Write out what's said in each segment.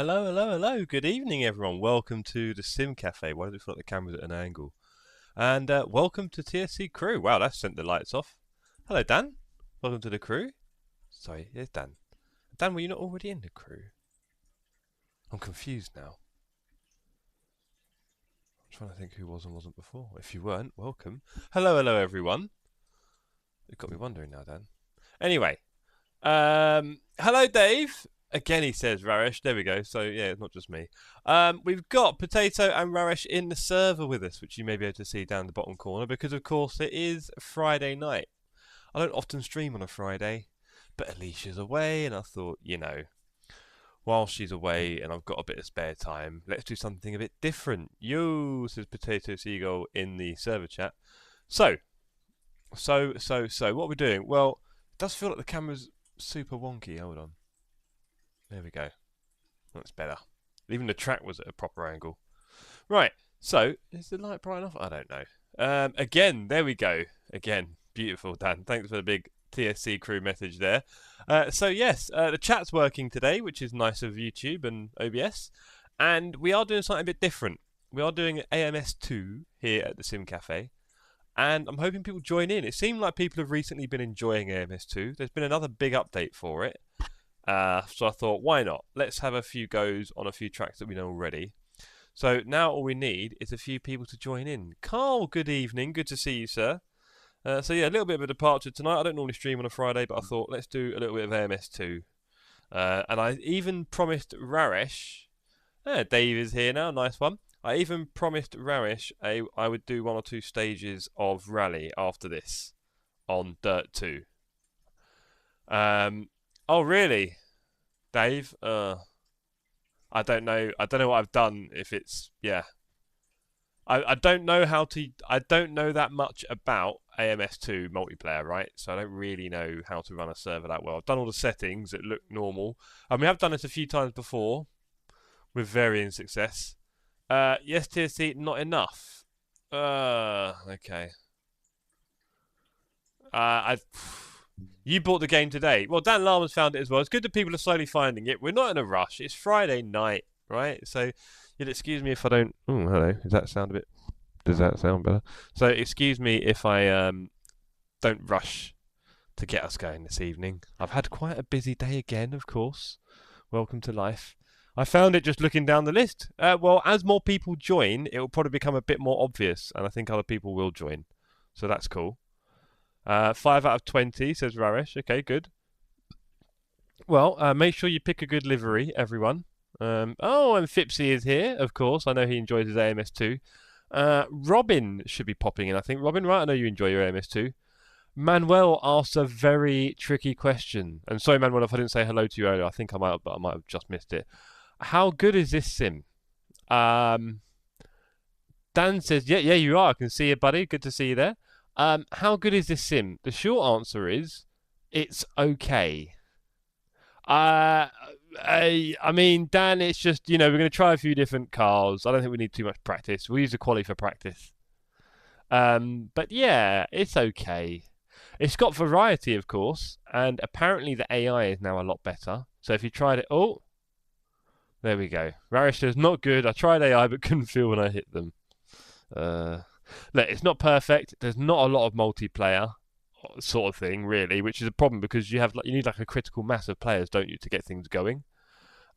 Hello, hello, hello. Good evening, everyone. Welcome to the Sim Cafe. Why does it feel like the camera's at an angle? And welcome to TSC Crew. Wow, that sent the lights off. Hello, Dan. Welcome to the crew. Sorry, here's Dan. Dan, were you not already in the crew? I'm confused now. I'm trying to think who was and wasn't before. If you weren't, welcome. Hello, hello, everyone. You've got me wondering now, Dan. Anyway, hello, Dave. Again, he says Raresh. There we go. So, yeah, it's not just me. We've got Potato and Raresh in the server with us, which you may be able to see down the bottom corner, because, of course, it is Friday night. I don't often stream on a Friday, but Alicia's away, and I thought, you know, while she's away and I've got a bit of spare time, let's do something a bit different. Yo, says Potato Seagull in the server chat. So, what are we doing? Well, it does feel like the camera's super wonky. Hold on. There we go. That's better. Even the track was at a proper angle. Right, so, is the light bright enough? I don't know. Again, there we go. Again, beautiful, Dan. Thanks for the big TSC crew message there. So, yes, the chat's working today, which is nice of YouTube and OBS. And we are doing something a bit different. We are doing AMS2 here at the Sim Cafe. And I'm hoping people join in. It seemed like people have recently been enjoying AMS2. There's been another big update for it. So I thought, why not? Let's have a few goes on a few tracks that we know already. So now all we need is a few people to join in. Carl, good evening. Good to see you, sir. So yeah, a little bit of a departure tonight. I don't normally stream on a Friday, but I thought, let's do a little bit of AMS2. And I even promised Raresh... Dave is here now, nice one. I even promised Raresh I would do 1 or 2 stages of rally after this on Dirt 2. Oh really, Dave? I don't know. I don't know what I've done. If it's I don't know how to. I don't know that much about AMS2 multiplayer, right? So I don't really know how to run a server that well. I've done all the settings that look normal, and we have done this a few times before, with varying success. Yes, TSC, not enough. Okay. You bought the game today. Well, Dan Lama's found it as well. It's good that people are slowly finding it. We're not in a rush. It's Friday night, right? So you'll excuse me if I don't... Oh, hello. Does that sound a bit... Does that sound better? So excuse me if I don't rush to get us going this evening. I've had quite a busy day again, of course. Welcome to life. I found it just looking down the list. Well, as more people join, it will probably become a bit more obvious, and I think other people will join. So that's cool. 5 out of 20, says Raresh. Okay, good. Well, make sure you pick a good livery, everyone. Oh, and Fipsy is here, of course. I know he enjoys his AMS2. Robin should be popping in, I think. Robin, right? I know you enjoy your AMS2. Manuel asked a very tricky question. And sorry, Manuel, if I didn't say hello to you earlier. I think I might have just missed it. How good is this sim? Dan says, yeah, you are. I can see you, buddy. Good to see you there. How good is this sim? The short answer is, it's okay. I mean, Dan, it's just, we're going to try a few different cars. I don't think we need too much practice. We'll use the quali for practice. But yeah, it's okay. It's got variety, of course, and apparently the AI is now a lot better. So if you tried it... Oh, there we go. Raresh says, not good. I tried AI, but couldn't feel when I hit them. Look, it's not perfect. There's not a lot of multiplayer sort of thing, really, which is a problem because you need like a critical mass of players, don't you, to get things going.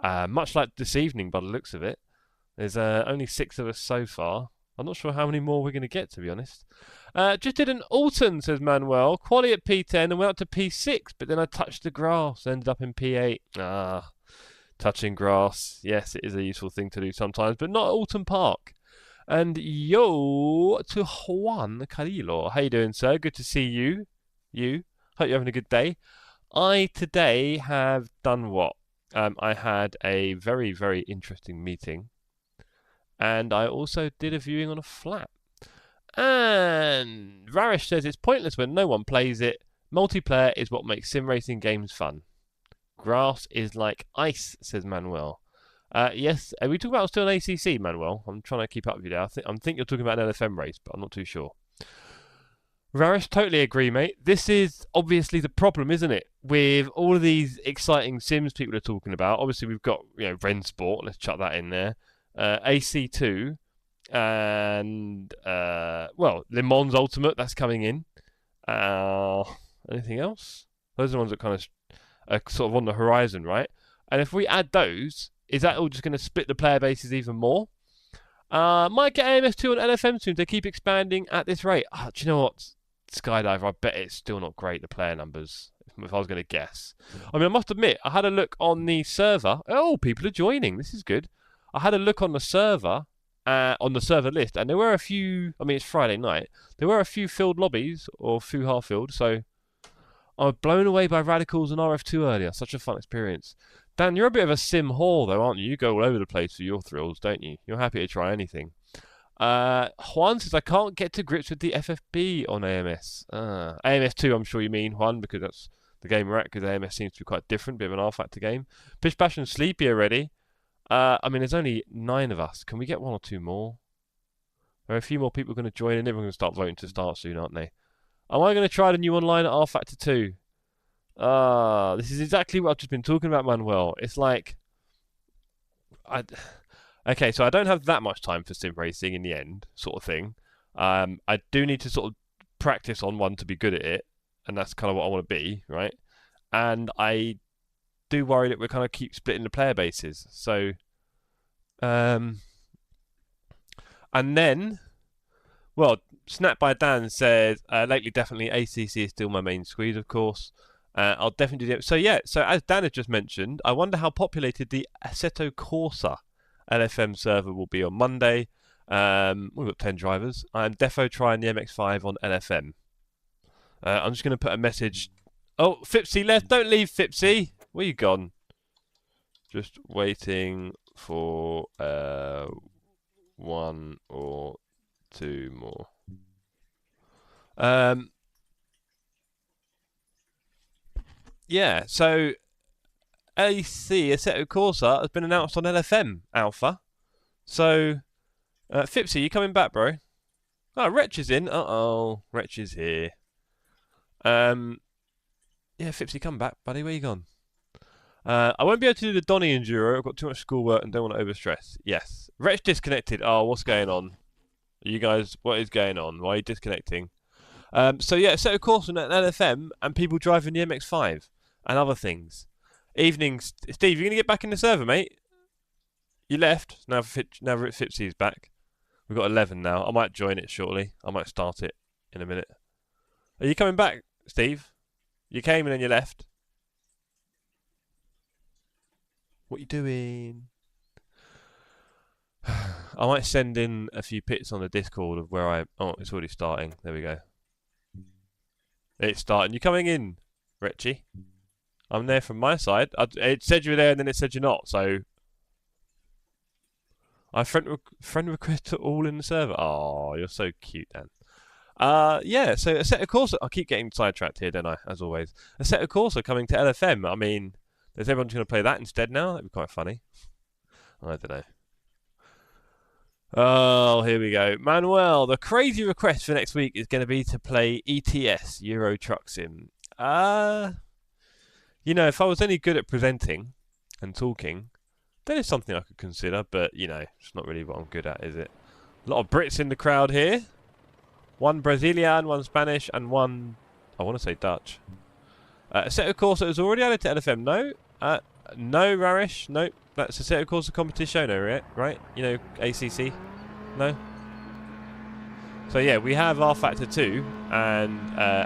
Much like this evening, by the looks of it. There's only 6 of us so far. I'm not sure how many more we're going to get, to be honest. Just did an Alton, says Manuel. Quali at P10 and went up to P6, but then I touched the grass, ended up in P8. Touching grass. Yes, it is a useful thing to do sometimes, but not at Alton Park. And yo to Juan Carrillo. How you doing, sir? Good to see you. Hope you're having a good day. I today have done what? I had a very, very interesting meeting. And I also did a viewing on a flat. And Raresh says it's pointless when no one plays it. Multiplayer is what makes sim racing games fun. Grass is like ice, says Manuel. Yes, are we talking about still an ACC, Manuel? I'm trying to keep up with you there. I think you're talking about an LFM race, but I'm not too sure. Rarish, totally agree, mate. This is obviously the problem, isn't it? With all of these exciting sims people are talking about. Obviously, we've got, you know, Ren Sport. Let's chuck that in there. AC2 and well, Le Mans Ultimate. That's coming in. Anything else? Those are the ones that kind of are sort of on the horizon, right? And if we add those, is that all just going to split the player bases even more? Might get AMS2 on LFM soon. They keep expanding at this rate. Do you know what? Skydiver, I bet it's still not great, the player numbers, if I was going to guess. I mean, I must admit, I had a look on the server. Oh, people are joining. This is good. I had a look on the server list, and there were a few, I mean, it's Friday night. There were a few filled lobbies, or few half-filled, so I was blown away by Radicals and RF2 earlier. Such a fun experience. Dan, you're a bit of a sim whore, though, aren't you? You go all over the place for your thrills, don't you? You're happy to try anything. Juan says, I can't get to grips with the FFB on AMS. AMS2, I'm sure you mean, Juan, because that's the game we're at, because AMS seems to be quite different, bit of an R-Factor game. Pish Bash and Sleepy already. I mean, there's only 9 of us. Can we get 1 or 2 more? There are a few more people going to join in. Everyone's going to start voting to start soon, aren't they? Am I going to try the new online at R-Factor 2? This is exactly what I've just been talking about, Manuel. It's like... Okay, so I don't have that much time for sim racing in the end, sort of thing. I do need to sort of practice on one to be good at it, and that's kind of what I want to be, right? And I do worry that we kind of keep splitting the player bases. So, and then, well, Snap by Dan says, lately definitely ACC is still my main squeeze, of course. I'll definitely do it. So yeah, so as Dan had just mentioned, I wonder how populated the Assetto Corsa LFM server will be on Monday. We've got 10 drivers. I'm defo trying the MX-5 on LFM. I'm just going to put a message. Oh, Fipsy left. Don't leave, Fipsy. Where you gone? Just waiting for 1 or 2 more. Yeah, so AC Assetto Corsa has been announced on LFM Alpha. So, Fipsy, you coming back, bro? Oh, Wretch is in. Uh-oh, Wretch is here. Yeah, Fipsy, come back, buddy. Where you gone? I won't be able to do the Donny Enduro. I've got too much schoolwork and don't want to overstress. Yes. Wretch disconnected. Oh, what's going on? You guys, what is going on? Why are you disconnecting? So yeah, Assetto Corsa on LFM and people driving the MX-5 and other things. Evenings, Steve, you gonna get back in the server, mate? You left. Now Fipsy's back. We've got 11 now. I might join it shortly. I might start it in a minute. Are you coming back, Steve? You came and then you left. What you doing? I might send in a few pits on the Discord of where I... Oh, it's already starting. There we go. It's starting. You coming in, Richie? I'm there from my side. It said you were there and then it said you're not, so... I friend request to all in the server. Oh, you're so cute, Dan. Yeah, so Assetto Corsa... I keep getting sidetracked here, don't I? As always. Assetto Corsa coming to LFM. I mean, is everyone going to play that instead now? That'd be quite funny. I don't know. Oh, here we go. Manuel, the crazy request for next week is going to be to play ETS, Euro Truck Sim. You know, if I was any good at presenting and talking, then it's something I could consider, but, you know, it's not really what I'm good at, is it? A lot of Brits in the crowd here. 1 Brazilian, 1 Spanish, and 1, I want to say Dutch. Assetto Corsa is already added to LFM. No? No, Rarish. Nope. That's Assetto Corsa Competizione, right? You know, ACC. No? So yeah, we have R-Factor 2 and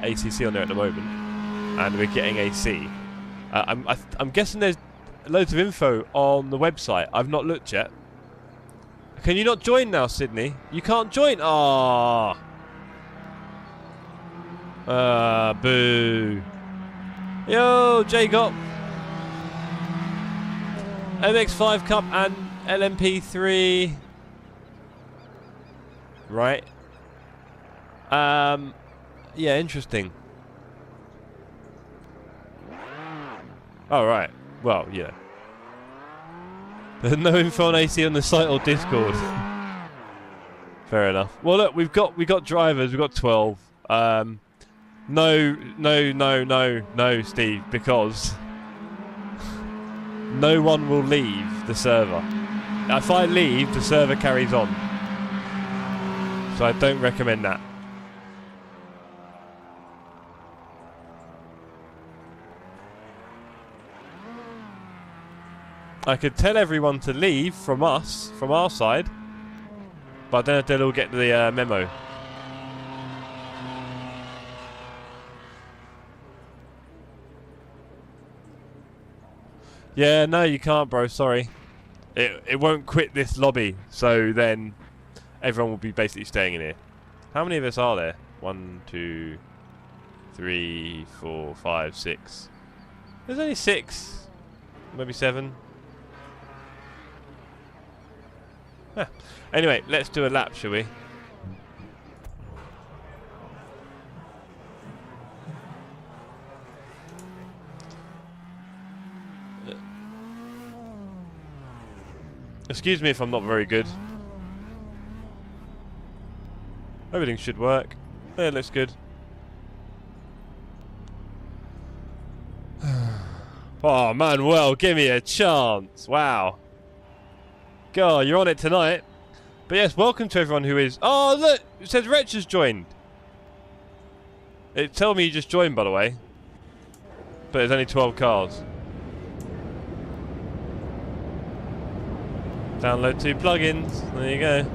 ACC on there at the moment. And we're getting AC. I'm guessing there's loads of info on the website. I've not looked yet. Can you not join now, Sydney? You can't join? Ah. Boo. Yo, Jacob. MX-5 Cup and LMP3. Right. Yeah, interesting. Oh, right. Well, yeah. There's no info on AC on the site or Discord. Fair enough. Well, look, we got drivers. We've got 12. No, Steve, because no one will leave the server. If I leave, the server carries on. So I don't recommend that. I could tell everyone to leave from us, from our side, but I don't know if they'll all get the memo. Yeah, no, you can't, bro. Sorry. It won't quit this lobby, so then everyone will be basically staying in here. How many of us are there? 1, 2, 3, 4, 5, 6. There's only 6. Maybe 7. Huh. Anyway, let's do a lap, shall we? Excuse me if I'm not very good. Everything should work. Yeah, it looks good. Oh, Manuel, give me a chance. Wow. God, you're on it tonight. But yes, welcome to everyone who is... Oh, look! It says Wretch has joined. It told me you just joined, by the way. But there's only 12 cars. Download 2 plugins. There you go.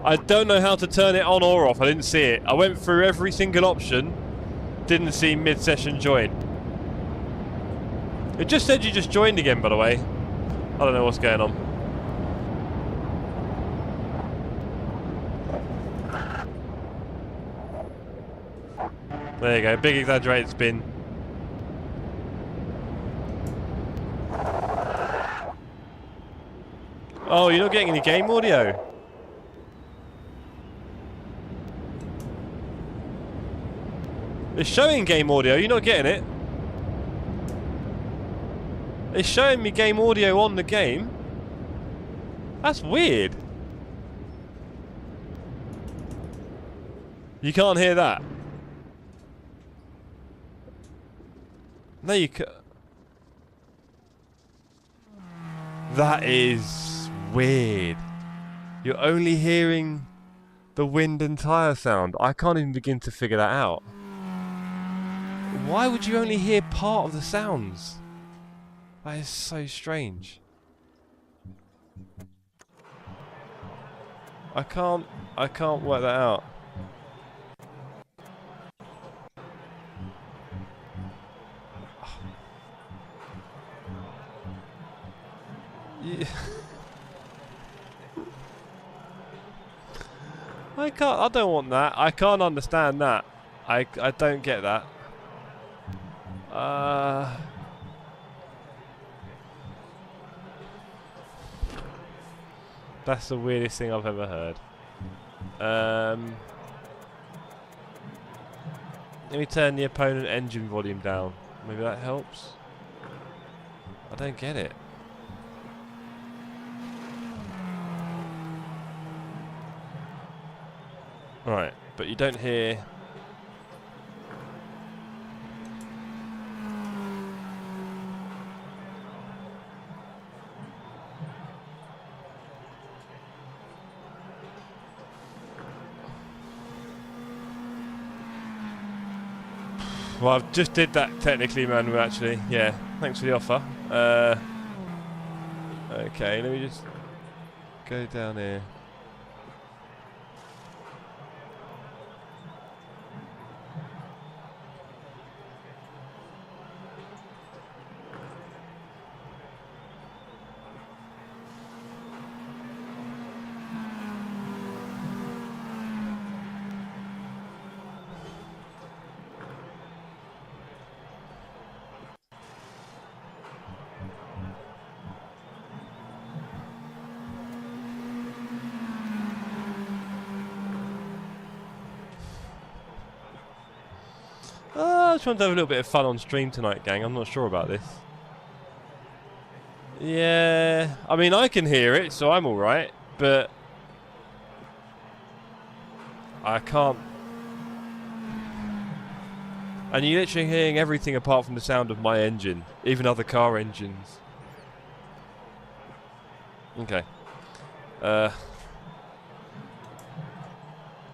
I don't know how to turn it on or off. I didn't see it. I went through every single option. Didn't see mid-session join. It just said you just joined again, by the way. I don't know what's going on. There you go. Big exaggerated spin. Oh, you're not getting any game audio. It's showing game audio, you're not getting it. It's showing me game audio on the game. That's weird. You can't hear that. No, you can't. That is weird. You're only hearing the wind and tyre sound. I can't even begin to figure that out. Why would you only hear part of the sounds? That is so strange. I can't work that out. Yeah. I don't want that. I can't understand that. I don't get that. That's the weirdest thing I've ever heard. Let me turn the opponent engine volume down. Maybe that helps. I don't get it. Right, but you don't hear... Well, I've just did that technically, man, actually. Yeah, thanks for the offer. Okay, let me just go down here. I just want to have a little bit of fun on stream tonight, gang. I'm not sure about this. Yeah, I mean, I can hear it, so I'm alright. But I can't. And you're literally hearing everything apart from the sound of my engine, even other car engines. Okay. Yeah,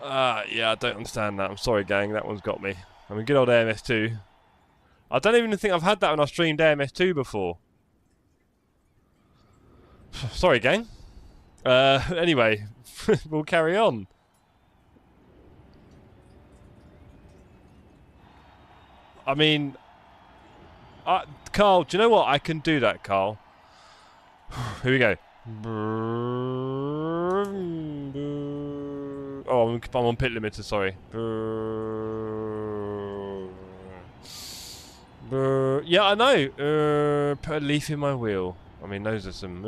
I don't understand that. I'm sorry, gang. That one's got me. I mean, good old AMS2. I don't even think I've had that when I streamed AMS2 before. Sorry, gang. Anyway, we'll carry on. I mean, Carl, do you know what? I can do that, Carl. Here we go. Oh, I'm on pit limiter, sorry. Yeah, I know. Put a leaf in my wheel. I mean, those are some...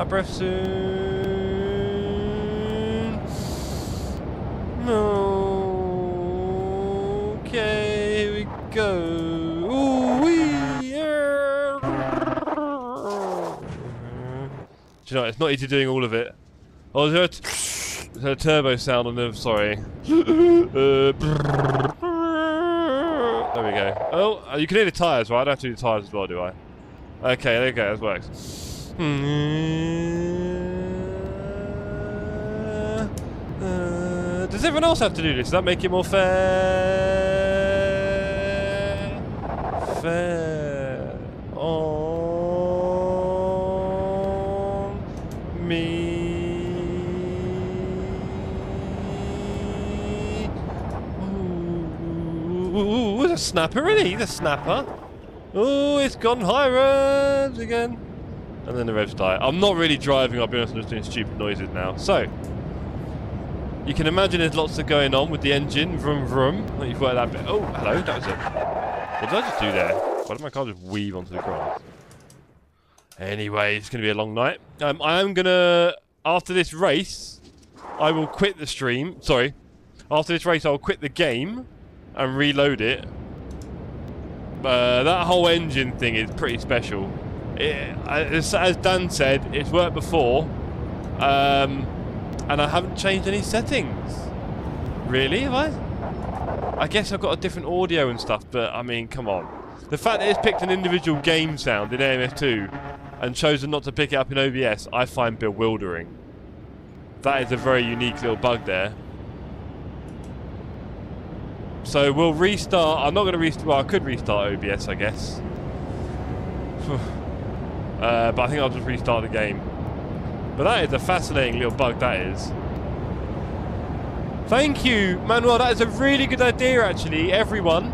breath soon. Okay, here we go. Ooh-wee. Do you know what? It's not easy doing all of it. Oh, is there a turbo sound on the... Sorry. There we go. Oh, you can hear the tyres, right? I don't have to do the tyres as well, do I? Okay, there you go. That works. Does everyone else have to do this? Does that make it more fair? Fair on me. Ooh, it's a snapper, really? The snapper. Oh, it's gone high revs again. And then the revs die. I'm not really driving, I'll be honest, I'm just doing stupid noises now. So, you can imagine there's lots of going on with the engine. Vroom vroom. You've got that bit. Oh, hello, that was it. What did I just do there? Why did my car just weave onto the grass? Anyway, it's going to be a long night. I am going to, after this race, I will quit the stream. Sorry. After this race, I'll quit the game and reload it. That whole engine thing is pretty special. As Dan said, it's worked before, and I haven't changed any settings. Really, have I? I guess I've got a different audio and stuff, but I mean, come on. The fact that it's picked an individual game sound in AMS2 and chosen not to pick it up in OBS, I find bewildering. That is a very unique little bug there. So we'll restart. I'm not going to restart. Well, I could restart OBS, I guess. But I think I'll just restart the game. But that is a fascinating little bug, that is. Thank you, Manuel. That is a really good idea, actually, everyone.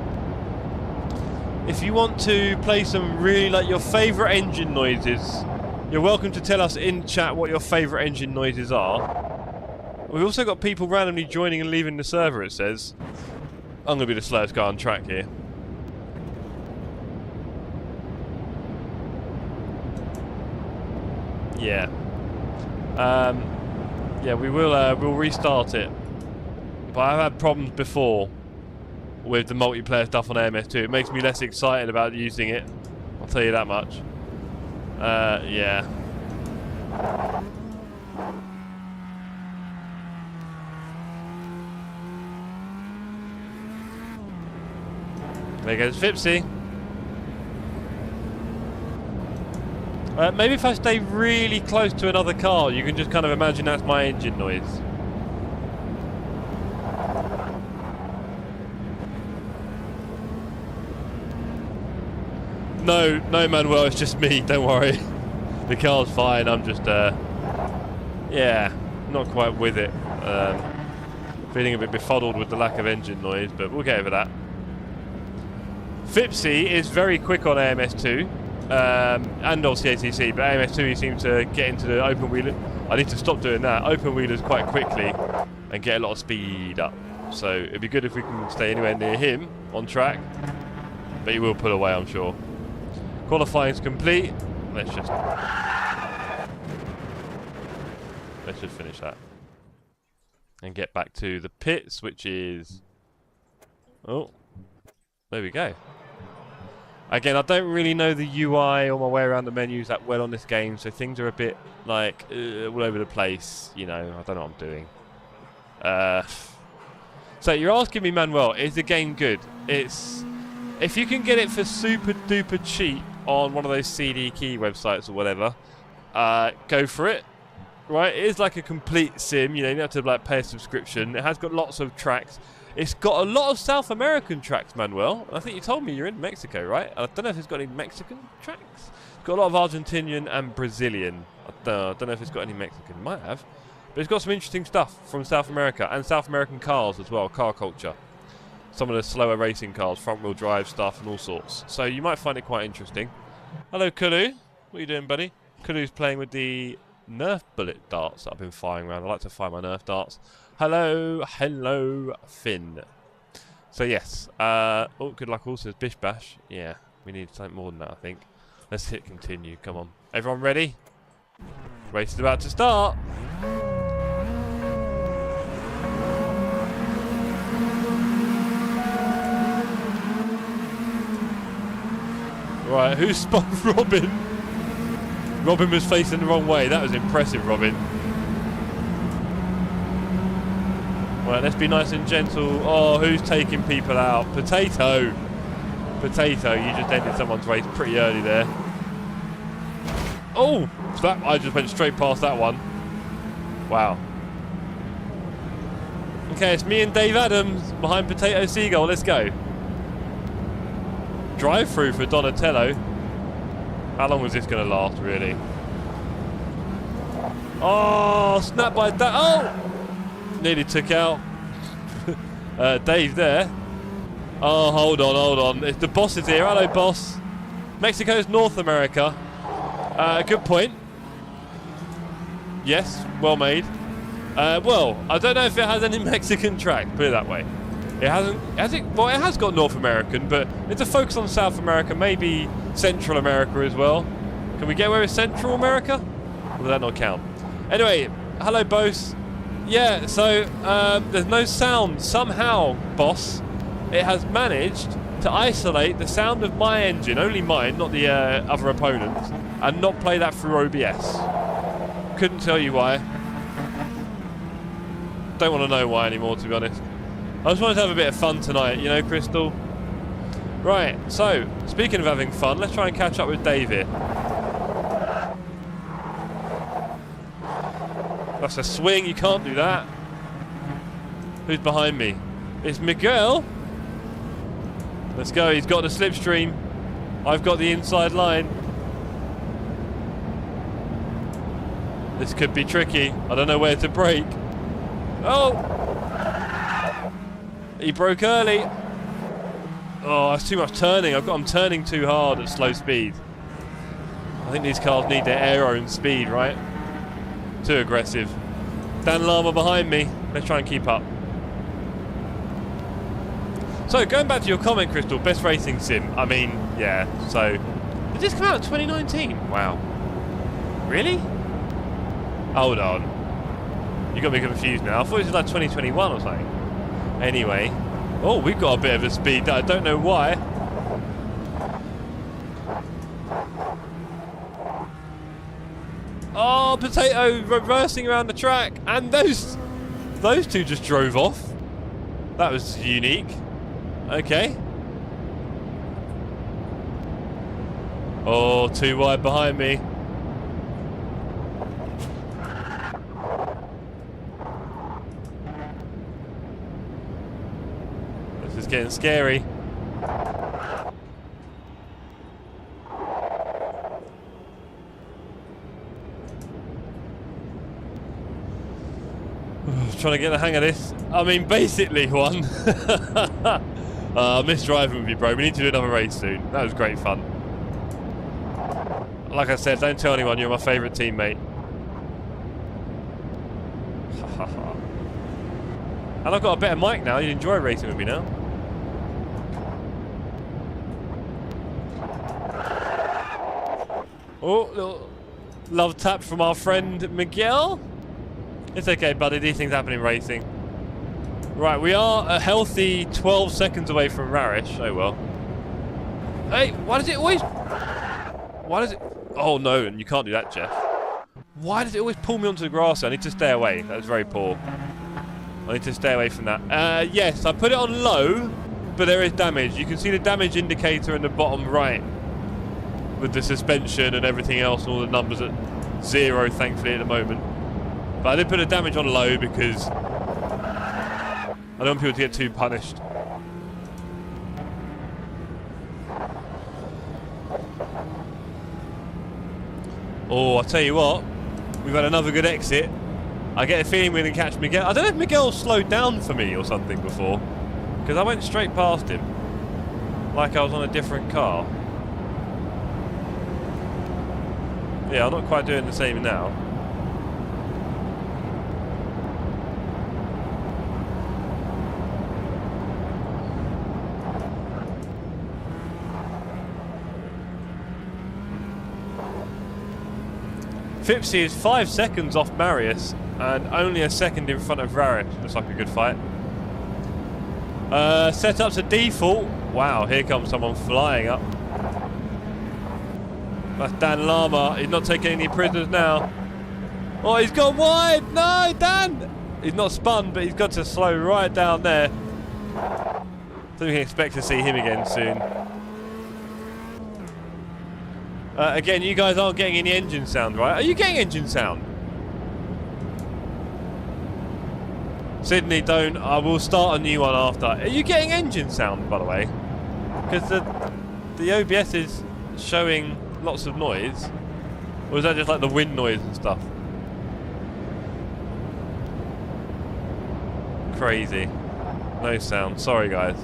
If you want to play some really, like, your favourite engine noises, you're welcome to tell us in chat what your favourite engine noises are. We've also got people randomly joining and leaving the server, it says. I'm going to be the slowest guy on track here. Yeah. Yeah, we'll restart it. But I've had problems before with the multiplayer stuff on AMS2. It makes me less excited about using it. I'll tell you that much. Yeah. There goes Fipsy. Maybe if I stay really close to another car, you can just kind of imagine that's my engine noise. No, Manuel, it's just me, don't worry. The car's fine, I'm just, yeah, not quite with it. Feeling a bit befuddled with the lack of engine noise, but we'll get over that. Fipsy is very quick on AMS2. And obviously ACC, but AMS2 he seems to get into the open wheeler. I need to stop doing that. Open wheelers quite quickly and get a lot of speed up. So it'd be good if we can stay anywhere near him on track. But he will pull away, I'm sure. Qualifying's complete. Let's just let's just finish that. And get back to the pits, which is... Oh, there we go. Again, I don't really know the UI or my way around the menus that well on this game, so things are a bit, like, all over the place. You know, I don't know what I'm doing. So you're asking me, Manuel, is the game good? It's... If you can get it for super duper cheap on one of those CD key websites or whatever, go for it. Right, it is like a complete sim. You know, you don't have to like pay a subscription. It has got lots of tracks. It's got a lot of South American tracks, Manuel. I think you told me you're in Mexico, right? I don't know if it's got any Mexican tracks. It's got a lot of Argentinian and Brazilian. I don't know if it's got any Mexican. It might have. But it's got some interesting stuff from South America and South American cars as well, car culture. Some of the slower racing cars, front-wheel drive stuff and all sorts. So you might find it quite interesting. Hello, Kulu. What are you doing, buddy? Kulu's playing with the Nerf bullet darts that I've been firing around. I like to fire my Nerf darts. Hello, Finn. So yes, oh, good luck also says Bish Bash. Yeah, we need something more than that, I think. Let's hit continue, come on. Everyone ready? Race is about to start. Right, who spun Robin? Robin was facing the wrong way. That was impressive, Robin. Right, let's be nice and gentle. Oh, who's taking people out? Potato. Potato, you just ended someone's race pretty early there. Oh, that I just went straight past that one. Wow. Okay, it's me and Dave Adams behind Potato Seagull. Let's go. Drive-through for Donatello. How long was this going to last, really? Oh, snap by that. Oh! Nearly took out Dave there. Oh, hold on. It's the boss is here. Hello, boss. Mexico's North America. Good point. Yes, well made. Well, I don't know if it has any Mexican track, put it that way. It hasn't, has it? Well, it has got North American, but it's a focus on South America, maybe Central America as well. Can we get away with Central America? Or does that not count? Anyway, hello, boss. Yeah, so there's no sound. Somehow, boss, it has managed to isolate the sound of my engine, only mine, not the other opponents, and not play that through OBS. Couldn't tell you why. Don't want to know why anymore, to be honest. I just wanted to have a bit of fun tonight, you know, Crystal? Right, so, speaking of having fun, let's try and catch up with Dave here. That's a swing, you can't do that. Who's behind me? It's Miguel. Let's go, he's got the slipstream. I've got the inside line. This could be tricky. I don't know where to brake. Oh! He broke early. Oh, that's too much turning. I'm turning too hard at slow speed. I think these cars need their aero and speed, right? Too aggressive. Dan Lama behind me. Let's try and keep up. So, going back to your comment, Crystal, best racing sim. I mean, yeah, so... Did this come out in 2019? Wow. Really? Hold on. You got me confused now. I thought it was like 2021 or something. Anyway. Oh, we've got a bit of a speed that I don't know why. Oh, Potato reversing around the track. And those two just drove off. That was unique. Okay. Oh, too wide behind me. This is getting scary. Trying to get the hang of this. I mean, basically, Juan. I miss driving with you, bro. We need to do another race soon. That was great fun. Like I said, don't tell anyone you're my favourite teammate. And I've got a better mic now. You enjoy racing with me now. Oh, little love tap from our friend Miguel. It's okay, buddy. These things happen in racing. Right, we are a healthy 12 seconds away from Rarish. Oh well. Hey, why does it always... Why does it... Oh no, and you can't do that, Jeff. Why does it always pull me onto the grass? I need to stay away. That was very poor. I need to stay away from that. Yes, I put it on low, but there is damage. You can see the damage indicator in the bottom right with the suspension and everything else, and all the numbers at 0, thankfully, at the moment. But I did put the damage on low because I don't want people to get too punished. Oh, I'll tell you what, we've had another good exit. I get a feeling we're going to catch Miguel. I don't know if Miguel slowed down for me or something before, because I went straight past him like I was on a different car. Yeah, I'm not quite doing the same now. Fipsy is 5 seconds off Marius and only a second in front of Rarish. Looks like a good fight. Set up to default. Wow, here comes someone flying up. That's Dan Lama. He's not taking any prisoners now. Oh, he's gone wide. No, Dan. He's not spun, but he's got to slow right down there. So we can expect to see him again soon. Again, you guys aren't getting any engine sound, right? Are you getting engine sound? Sydney, don't. I will start a new one after. Are you getting engine sound, by the way? Because the OBS is showing lots of noise. Or is that just like the wind noise and stuff? Crazy. No sound. Sorry, guys.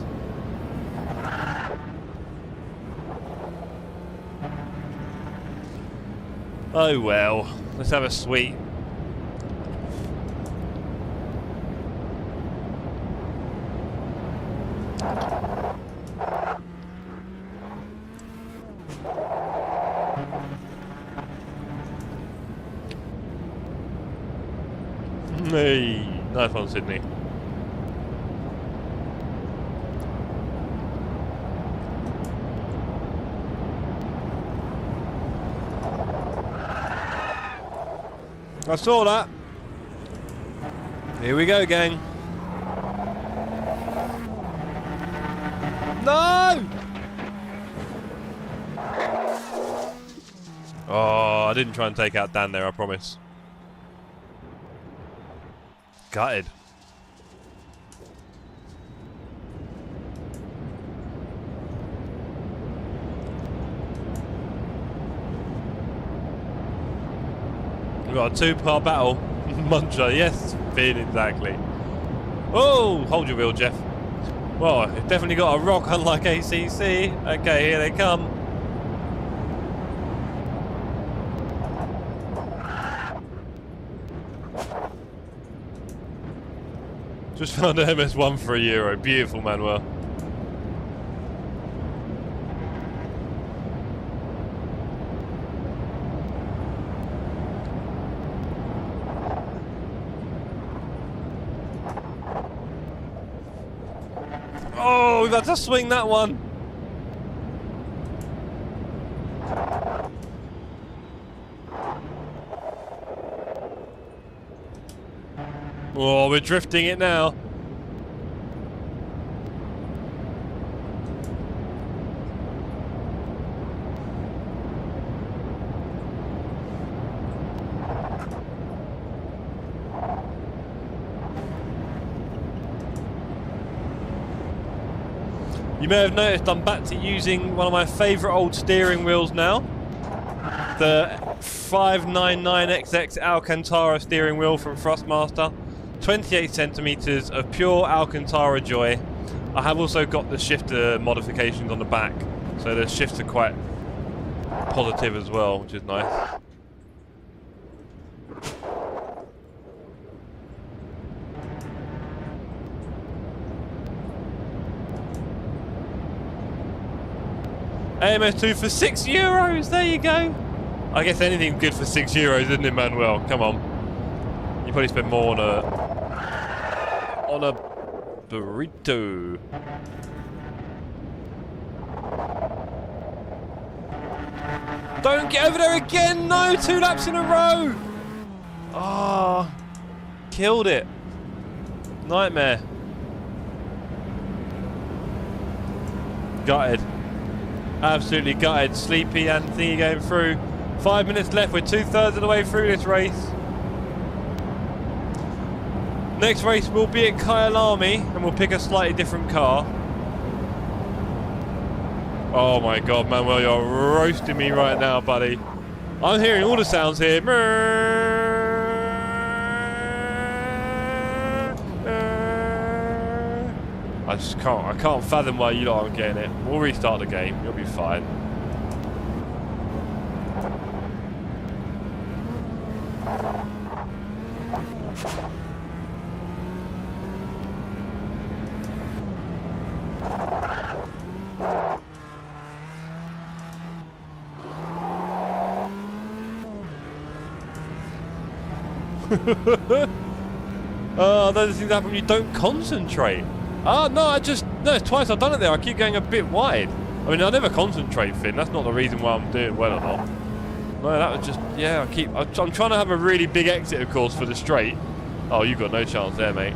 Oh well, let's have a sweet. Hey, nice one, Sydney. I saw that. Here we go, gang. No! Oh, I didn't try and take out Dan there, I promise. Gutted. We've got a two-part battle. Muncher, yes, Finn, exactly. Oh, hold your wheel, Jeff. Well, it's definitely got a rock, unlike ACC. Okay, here they come. Just found an MS1 for €1. Beautiful, Manuel. Oh, we've had to swing that one. Oh, we're drifting it now. You may have noticed I'm back to using one of my favourite old steering wheels now. The 599XX Alcantara steering wheel from Thrustmaster. 28 centimetres of pure Alcantara joy. I have also got the shifter modifications on the back, so the shifts are quite positive as well, which is nice. AMS2 for €6, there you go. I guess anything's good for €6, isn't it, Manuel? Come on. You probably spend more on a burrito. Don't get over there again! No, 2 laps in a row! Ah, killed it. Nightmare. Gutted. Absolutely gutted. Sleepy and thingy going through. 5 minutes left. We're 2/3 of the way through this race. Next race will be at Kyalami, and we'll pick a slightly different car. Oh my god, Manuel, you're roasting me right now, buddy. I'm hearing all the sounds here. I can't fathom why you lot aren't getting it. We'll restart the game, you'll be fine. Those things happen when you don't concentrate. No, it's twice I've done it there. I keep going a bit wide. I mean, I never concentrate, Finn. That's not the reason why I'm doing well or not. No, that was just, yeah, I'm trying to have a really big exit, of course, for the straight. Oh, you've got no chance there, mate.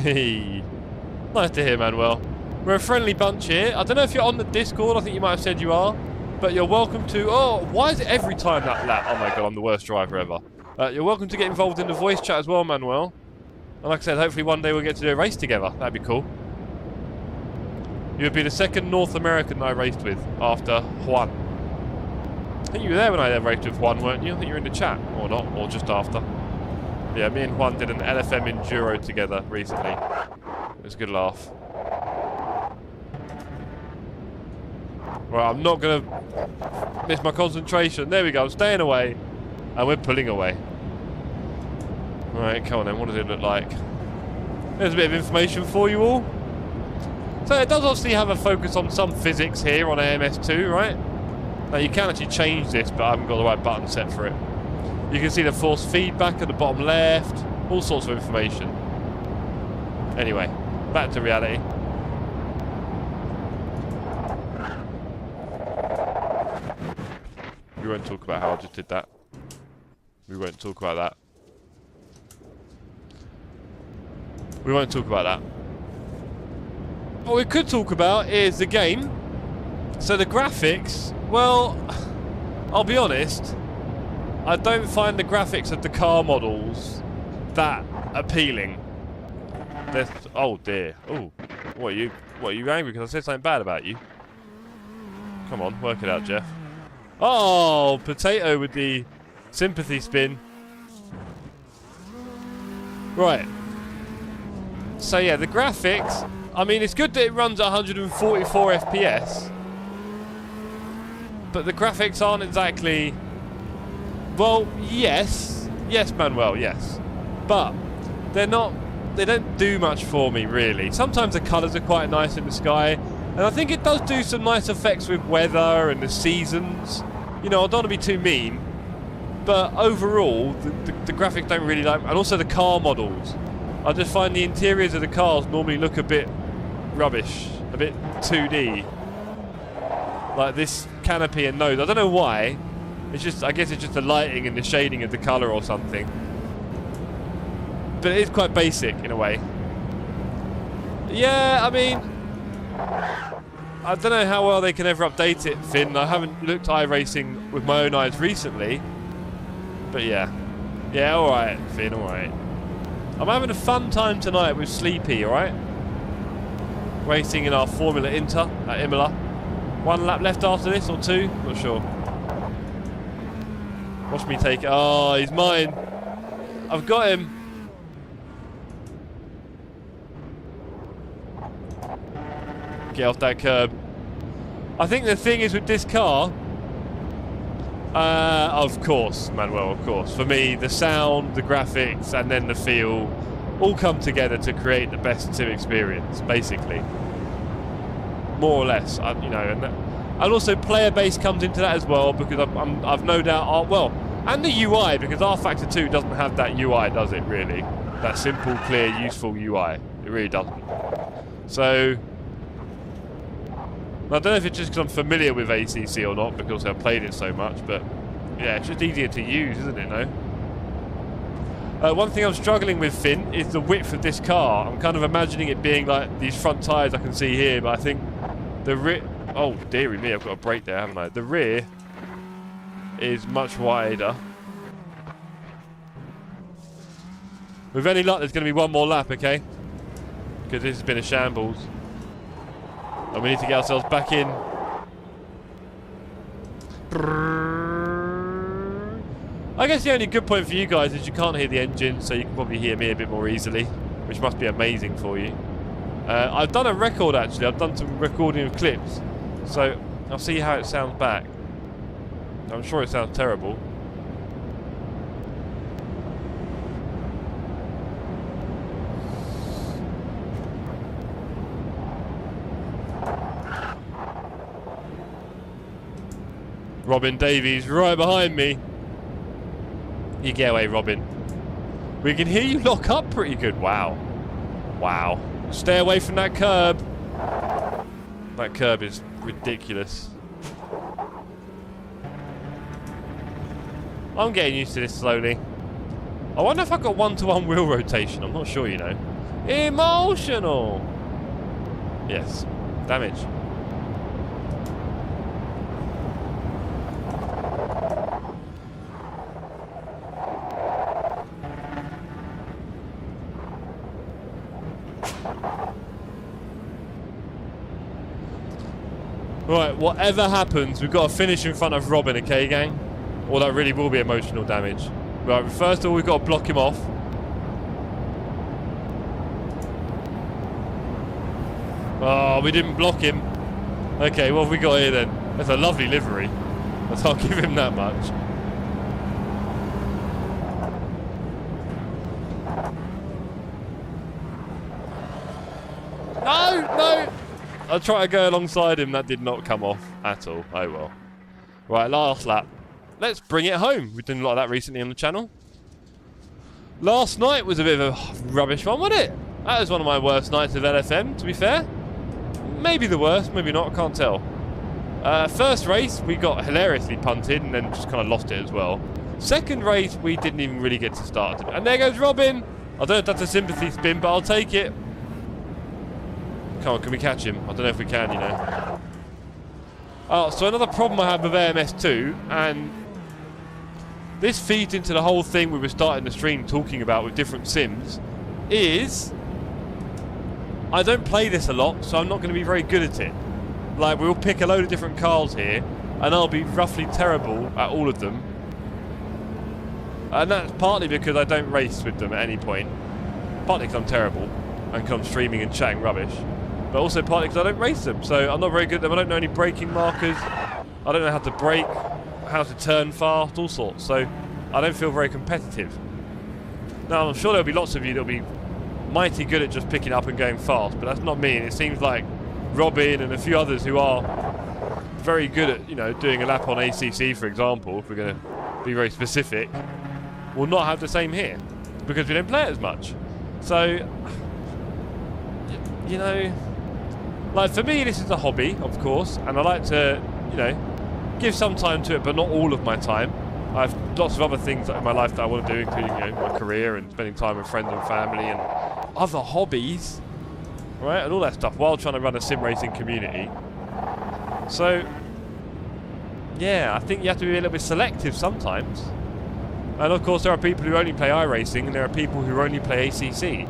Hey, nice to hear, Manuel. We're a friendly bunch here. I don't know if you're on the Discord. I think you might have said you are. But you're welcome to... Oh, why is it every time that lap? Oh my god, I'm the worst driver ever. You're welcome to get involved in the voice chat as well, Manuel. And like I said, hopefully one day we'll get to do a race together. That'd be cool. You would be the second North American I raced with after Juan. I think you were there when I raced with Juan, weren't you? I think you were in the chat. Or not, or just after. Yeah, me and Juan did an LFM Enduro together recently. It was a good laugh. Right, I'm not going to miss my concentration. There we go, I'm staying away. And we're pulling away. Right, come on then, what does it look like? There's a bit of information for you all. So it does obviously have a focus on some physics here on AMS2, right? Now you can actually change this, but I haven't got the right button set for it. You can see the force feedback at the bottom left. All sorts of information. Anyway, back to reality. We won't talk about how I just did that. We won't talk about that. We won't talk about that. What we could talk about is the game. So the graphics, well, I'll be honest, I don't find the graphics of the car models that appealing. Oh dear. Oh, what are you angry because I said something bad about you? Come on, work it out, Jeff. Oh, Potato with the sympathy spin. Right. So yeah, the graphics, I mean, it's good that it runs at 144 FPS. But the graphics aren't exactly... Well, yes. Yes, Manuel, yes. But they're not... They don't do much for me, really. Sometimes the colours are quite nice in the sky. And I think it does do some nice effects with weather and the seasons. You know, I don't want to be too mean. But overall, the graphics don't really like... And also the car models. I just find the interiors of the cars normally look a bit rubbish. A bit 2D. Like this canopy and nose. I don't know why. It's just... I guess it's just the lighting and the shading of the colour or something. But it is quite basic in a way. Yeah, I mean... I don't know how well they can ever update it, Finn. I haven't looked iRacing with my own eyes recently. But yeah. Yeah, alright, Finn, alright. I'm having a fun time tonight with Sleepy, alright? Racing in our Formula Inter at Imola. 1 lap left after this, or 2? Not sure. Watch me take it. Oh, he's mine. I've got him. Get off that curb. I think the thing is with this car, of course, Manuel, of course. For me, the sound, the graphics, and then the feel all come together to create the best sim experience, basically. More or less, you know, and also player base comes into that as well, because I've no doubt, well, and the UI, because R-Factor 2 doesn't have that UI, does it, really? That simple, clear, useful UI. It really doesn't. So, I don't know if it's just because I'm familiar with ACC or not, because I've played it so much, but yeah, it's just easier to use, isn't it, no? One thing I'm struggling with, Finn, is the width of this car. I'm kind of imagining it being like these front tyres I can see here, but I think the rear... Oh, dearie me, I've got a brake there, haven't I? The rear is much wider. With any luck, there's going to be one more lap, okay? Because this has been a shambles. And we need to get ourselves back in. I guess the only good point for you guys is you can't hear the engine, so you can probably hear me a bit more easily, which must be amazing for you. I've done a record, actually. I've done some recording of clips, so I'll see how it sounds back. I'm sure it sounds terrible. Robin Davies right behind me. You get away, Robin. We can hear you lock up pretty good. Wow. Wow. Stay away from that curb. That curb is ridiculous. I'm getting used to this slowly. I wonder if I've got one-to-one wheel rotation. I'm not sure, you know. Emotional. Yes. Damage. Right, whatever happens, we've got to finish in front of Robin, okay, gang? Or that really will be emotional damage. Right, first of all, we've got to block him off. Oh, we didn't block him. Okay, what have we got here then? That's a lovely livery. I'll give him that much. No, no! I tried to go alongside him, that did not come off at all. Oh well. Right, last lap. Let's bring it home. We've done a lot of that recently on the channel. Last night was a bit of a rubbish one, wasn't it? That was one of my worst nights of LFM, to be fair. Maybe the worst, maybe not, I can't tell. First race, we got hilariously punted and then just kind of lost it as well. Second race, we didn't even really get to start. And there goes Robin. I don't know if that's a sympathy spin, but I'll take it. Come on, can we catch him? I don't know if we can, you know. Oh, so another problem I have with AMS2, and this feeds into the whole thing we were starting the stream talking about with different sims, is I don't play this a lot, so I'm not going to be very good at it. Like, we'll pick a load of different cars here, and I'll be roughly terrible at all of them. And that's partly because I don't race with them at any point. Partly because I'm terrible, and because I'm streaming and chatting rubbish. But also partly because I don't race them, so I'm not very good at them. I don't know any braking markers. I don't know how to brake, how to turn fast, all sorts. So I don't feel very competitive. Now, I'm sure there'll be lots of you that'll be mighty good at just picking up and going fast, but that's not me. And it seems like Robin and a few others who are very good at, you know, doing a lap on ACC, for example, if we're going to be very specific, will not have the same here because we don't play it as much. So, you know, like, for me, this is a hobby, of course, and I like to, you know, give some time to it, but not all of my time. I have lots of other things in my life that I want to do, including, you know, my career and spending time with friends and family and other hobbies, right, and all that stuff, while trying to run a sim racing community. So, yeah, I think you have to be a little bit selective sometimes. And of course, there are people who only play iRacing, and there are people who only play ACC.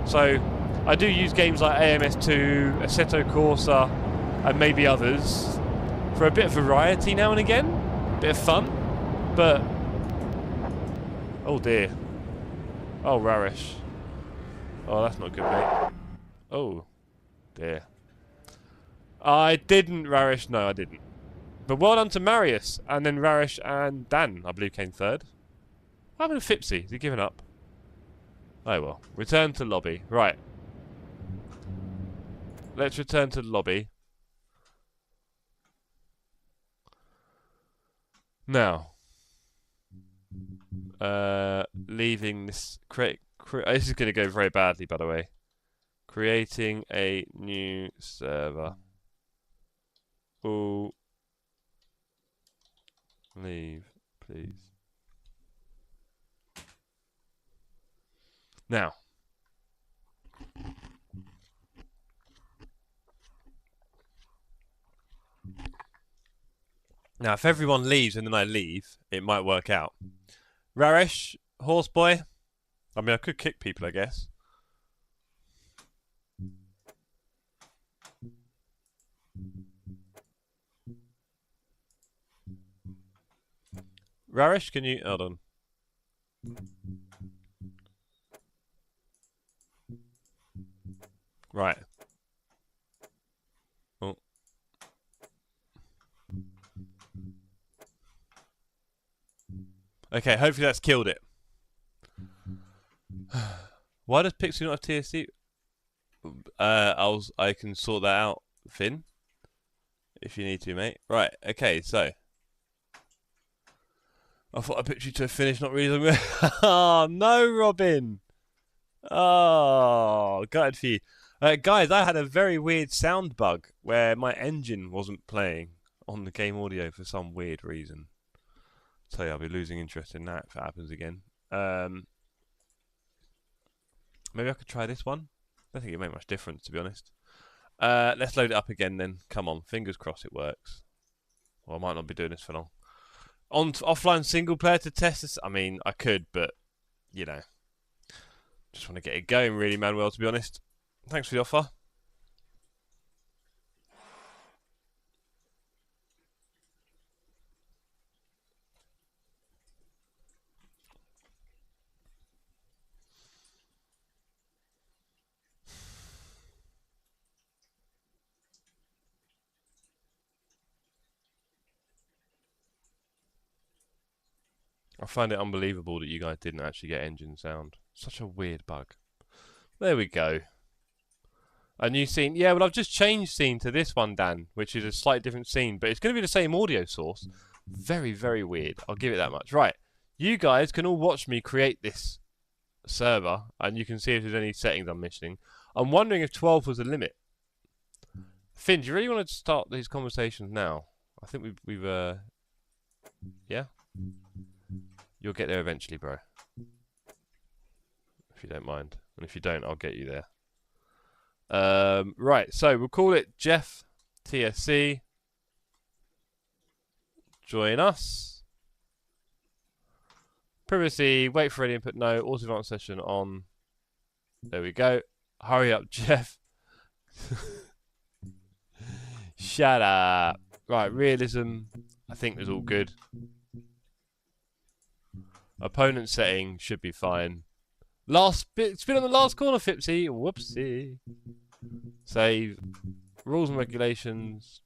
So, I do use games like AMS2, Assetto Corsa, and maybe others for a bit of variety now and again, a bit of fun, but oh dear, oh Rarish, oh that's not good, mate. Oh dear, I didn't, Rarish, no I didn't, but well done to Marius, and then Rarish and Dan I believe came third. What happened to Fipsy? Has he given up? Oh well. Return to lobby. Right. Let's return to the lobby. Now. Leaving this... this is going to go very badly, by the way. Creating a new server. Ooh. Leave, please. Now. Now, if everyone leaves and then I leave, it might work out. Raresh, Horseboy. I mean, I could kick people, I guess. Raresh, can you... Hold on. Right. Oh. Okay, hopefully that's killed it. Why does Pixie not have TSC? I can sort that out, Finn. If you need to, mate. Right, okay, so. I thought I picked you to a finish, not really. Oh, no, Robin. Oh, gutted for you. Guys, I had a very weird sound bug where my engine wasn't playing on the game audio for some weird reason. So yeah, I'll be losing interest in that if it happens again. Maybe I could try this one. I don't think it'll make much difference, to be honest. Let's load it up again then. Come on, fingers crossed it works. Well, I might not be doing this for long. On offline single player to test this? I mean, I could, but, you know. Just want to get it going really, Manuel, to be honest. Thanks for the offer. I find it unbelievable that you guys didn't actually get engine sound. Such a weird bug. There we go. A new scene. Yeah, well, I've just changed scene to this one, Dan, which is a slightly different scene, but it's going to be the same audio source. Very, very weird. I'll give it that much. Right. You guys can all watch me create this server, and you can see if there's any settings I'm missing. I'm wondering if 12 was the limit. Finn, do you really want to start these conversations now? I think we've yeah? You'll get there eventually, bro. If you don't mind. And if you don't, I'll get you there. Right, so we'll call it Jeff TSC. Join us. Privacy, wait for any input, no. Auto advance session on. There we go. Hurry up, Jeff. Shut up. Right, realism. I think there's all good. Opponent setting should be fine. Last bit, spin on the last corner, Fipsy. Whoopsie. Save. Rules and regulations.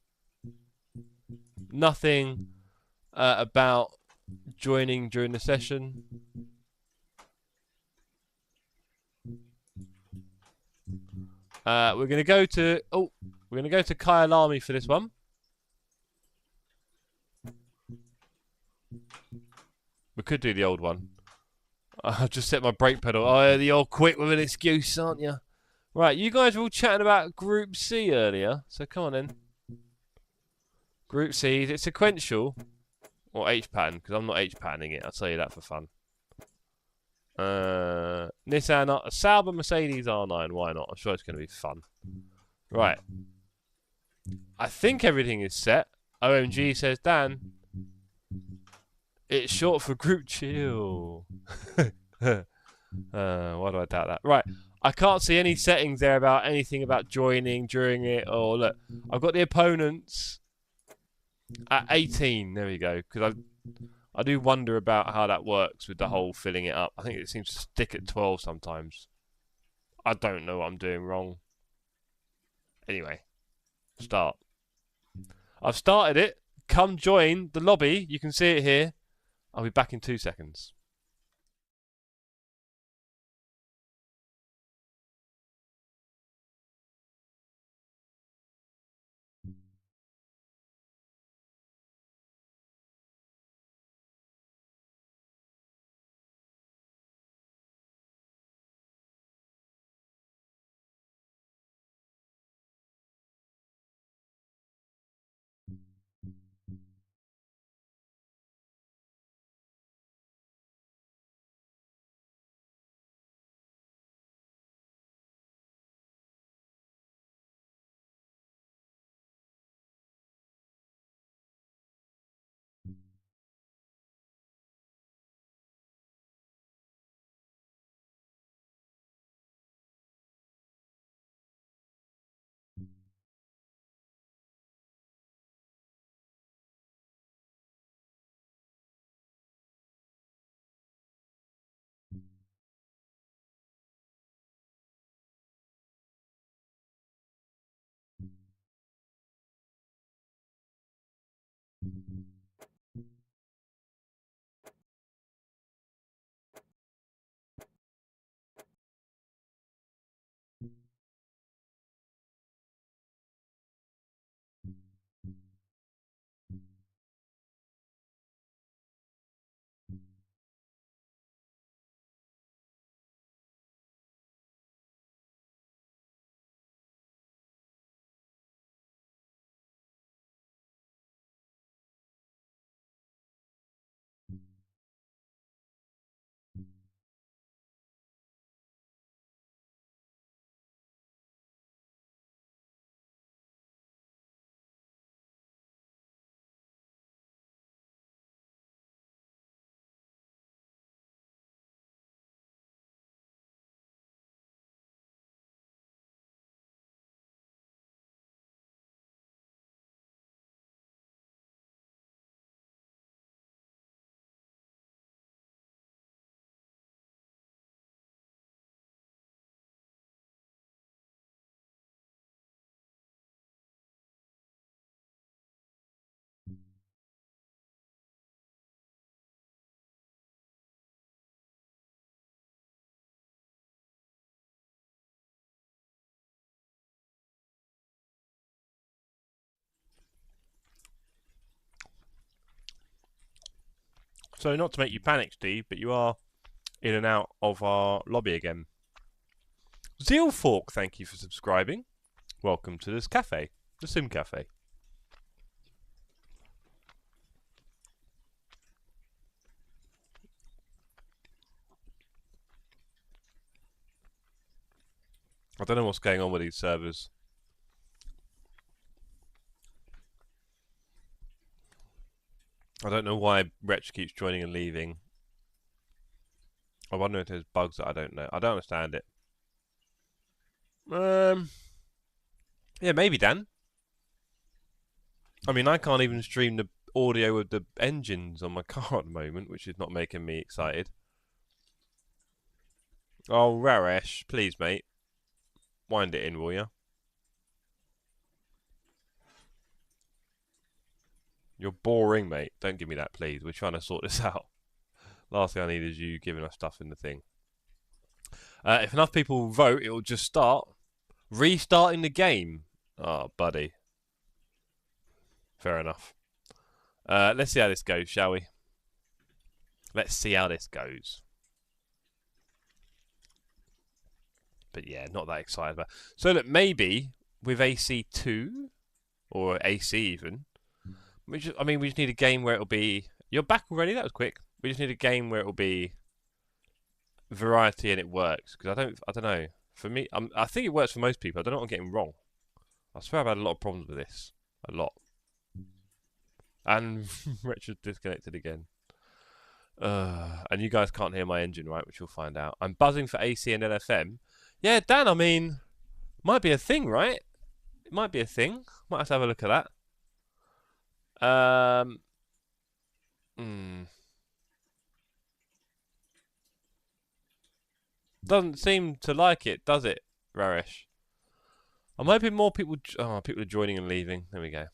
Nothing about joining during the session. We're gonna go to Kyalami for this one. We could do the old one. I've just set my brake pedal. Oh, the old quick with an excuse, aren't you? Right, you guys were all chatting about Group C earlier, so come on in. Group C, is it sequential? Or H-pattern, because I'm not H-patterning it, I'll tell you that for fun. Nissan, Sauber, Mercedes R9, why not? I'm sure it's going to be fun. Right. I think everything is set. OMG says Dan. It's short for group chill. Why do I doubt that? Right. I can't see any settings there about anything about joining during it. Or look, I've got the opponents at 18. There we go. Because I do wonder about how that works with the whole filling it up. I think it seems to stick at 12 sometimes. I don't know what I'm doing wrong. Anyway, start. I've started it. Come join the lobby. You can see it here. I'll be back in 2 seconds. So not to make you panic, Steve, but you are in and out of our lobby again. Zealfork, thank you for subscribing. Welcome to this cafe, the Sim Cafe. I don't know what's going on with these servers. I don't know why Wretch keeps joining and leaving. I wonder if there's bugs that I don't know. I don't understand it. Yeah, maybe, Dan. I mean, I can't even stream the audio of the engines on my car at the moment, which is not making me excited. Oh, Raresh, please, mate. Wind it in, will you? You're boring, mate. Don't give me that, please. We're trying to sort this out. Last thing I need is you giving us stuff in the thing. If enough people vote, it'll just start. Restarting the game. Oh, buddy. Fair enough. Let's see how this goes, shall we? Let's see how this goes. But yeah, not that excited about it. So look, maybe with AC2 or AC even, we just need a game where it'll be. You're back already. That was quick. We just need a game where it'll be variety and it works. Because I don't know. For me, I think it works for most people. I don't know what I'm getting wrong. I swear I've had a lot of problems with this. A lot. And Richard disconnected again. And you guys can't hear my engine, right? Which you'll find out. I'm buzzing for AC and LFM. Yeah, Dan, I mean, might be a thing, right? It might be a thing. Might have to have a look at that. Doesn't seem to like it, does it, Raresh? I'm hoping more people... Oh, people are joining and leaving. There we go.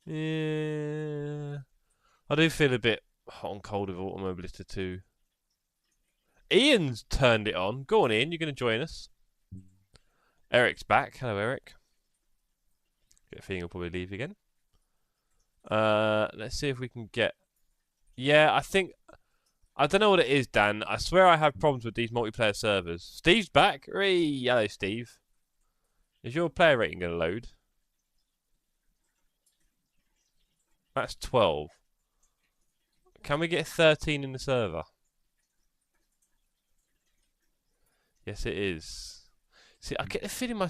Yeah. I do feel a bit hot and cold with Automobilista 2. Ian's turned it on. Go on, Ian. You're going to join us. Eric's back. Hello, Eric. Get a feeling he'll probably leave again. Let's see if we can get... Yeah, I think... I don't know what it is, Dan. I swear I have problems with these multiplayer servers. Steve's back. Hey, hello, Steve. Is your player rating going to load? That's 12. Can we get 13 in the server? Yes, it is. See, I get the feeling my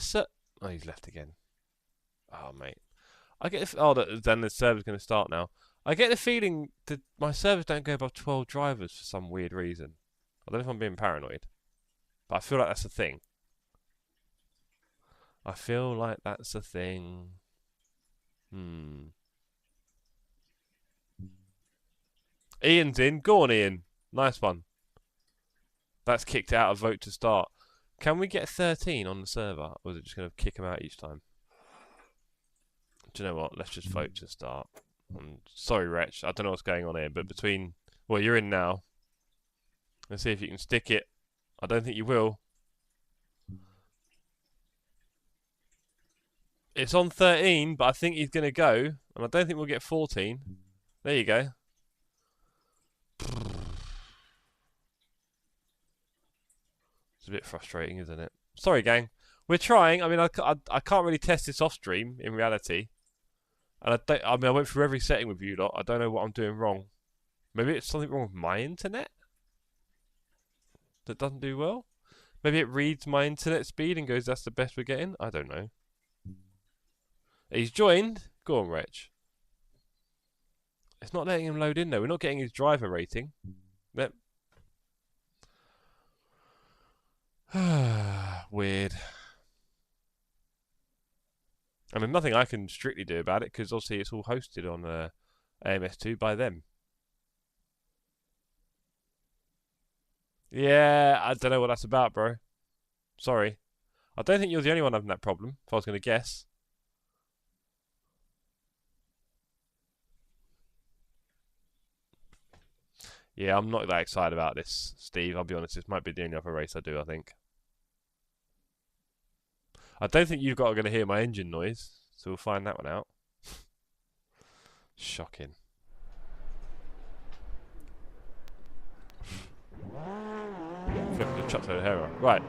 Oh, he's left again. Oh, mate. I get the... Oh, then the server's going to start now. I get the feeling that my servers don't go above 12 drivers for some weird reason. I don't know if I'm being paranoid. But I feel like that's a thing. I feel like that's a thing. Ian's in. Go on, Ian. Nice one. That's kicked out a vote to start. Can we get 13 on the server? Or is it just going to kick him out each time? Do you know what? Let's just vote to start. I'm sorry, Wretch. I don't know what's going on here, but between... Well, you're in now. Let's see if you can stick it. I don't think you will. It's on 13, but I think he's going to go. And I don't think we'll get 14. There you go. It's a bit frustrating, isn't it? Sorry, gang. We're trying. I mean, I can't really test this off stream in reality. And I went through every setting with you lot. I don't know what I'm doing wrong. Maybe it's something wrong with my internet that doesn't do well. Maybe it reads my internet speed and goes, that's the best we're getting. I don't know. He's joined. Go on, Wretch. It's not letting him load in though. We're not getting his driver rating. Yep. Weird. And there's nothing I can strictly do about it because obviously it's all hosted on AMS2 by them. Yeah, I don't know what that's about, bro. Sorry. I don't think you're the only one having that problem, if I was going to guess. Yeah, I'm not that excited about this, Steve. I'll be honest, this might be the only other race I do, I think. I don't think you've got going to hear my engine noise, so we'll find that one out. Shocking. Flipping the chucked over hair on. Right.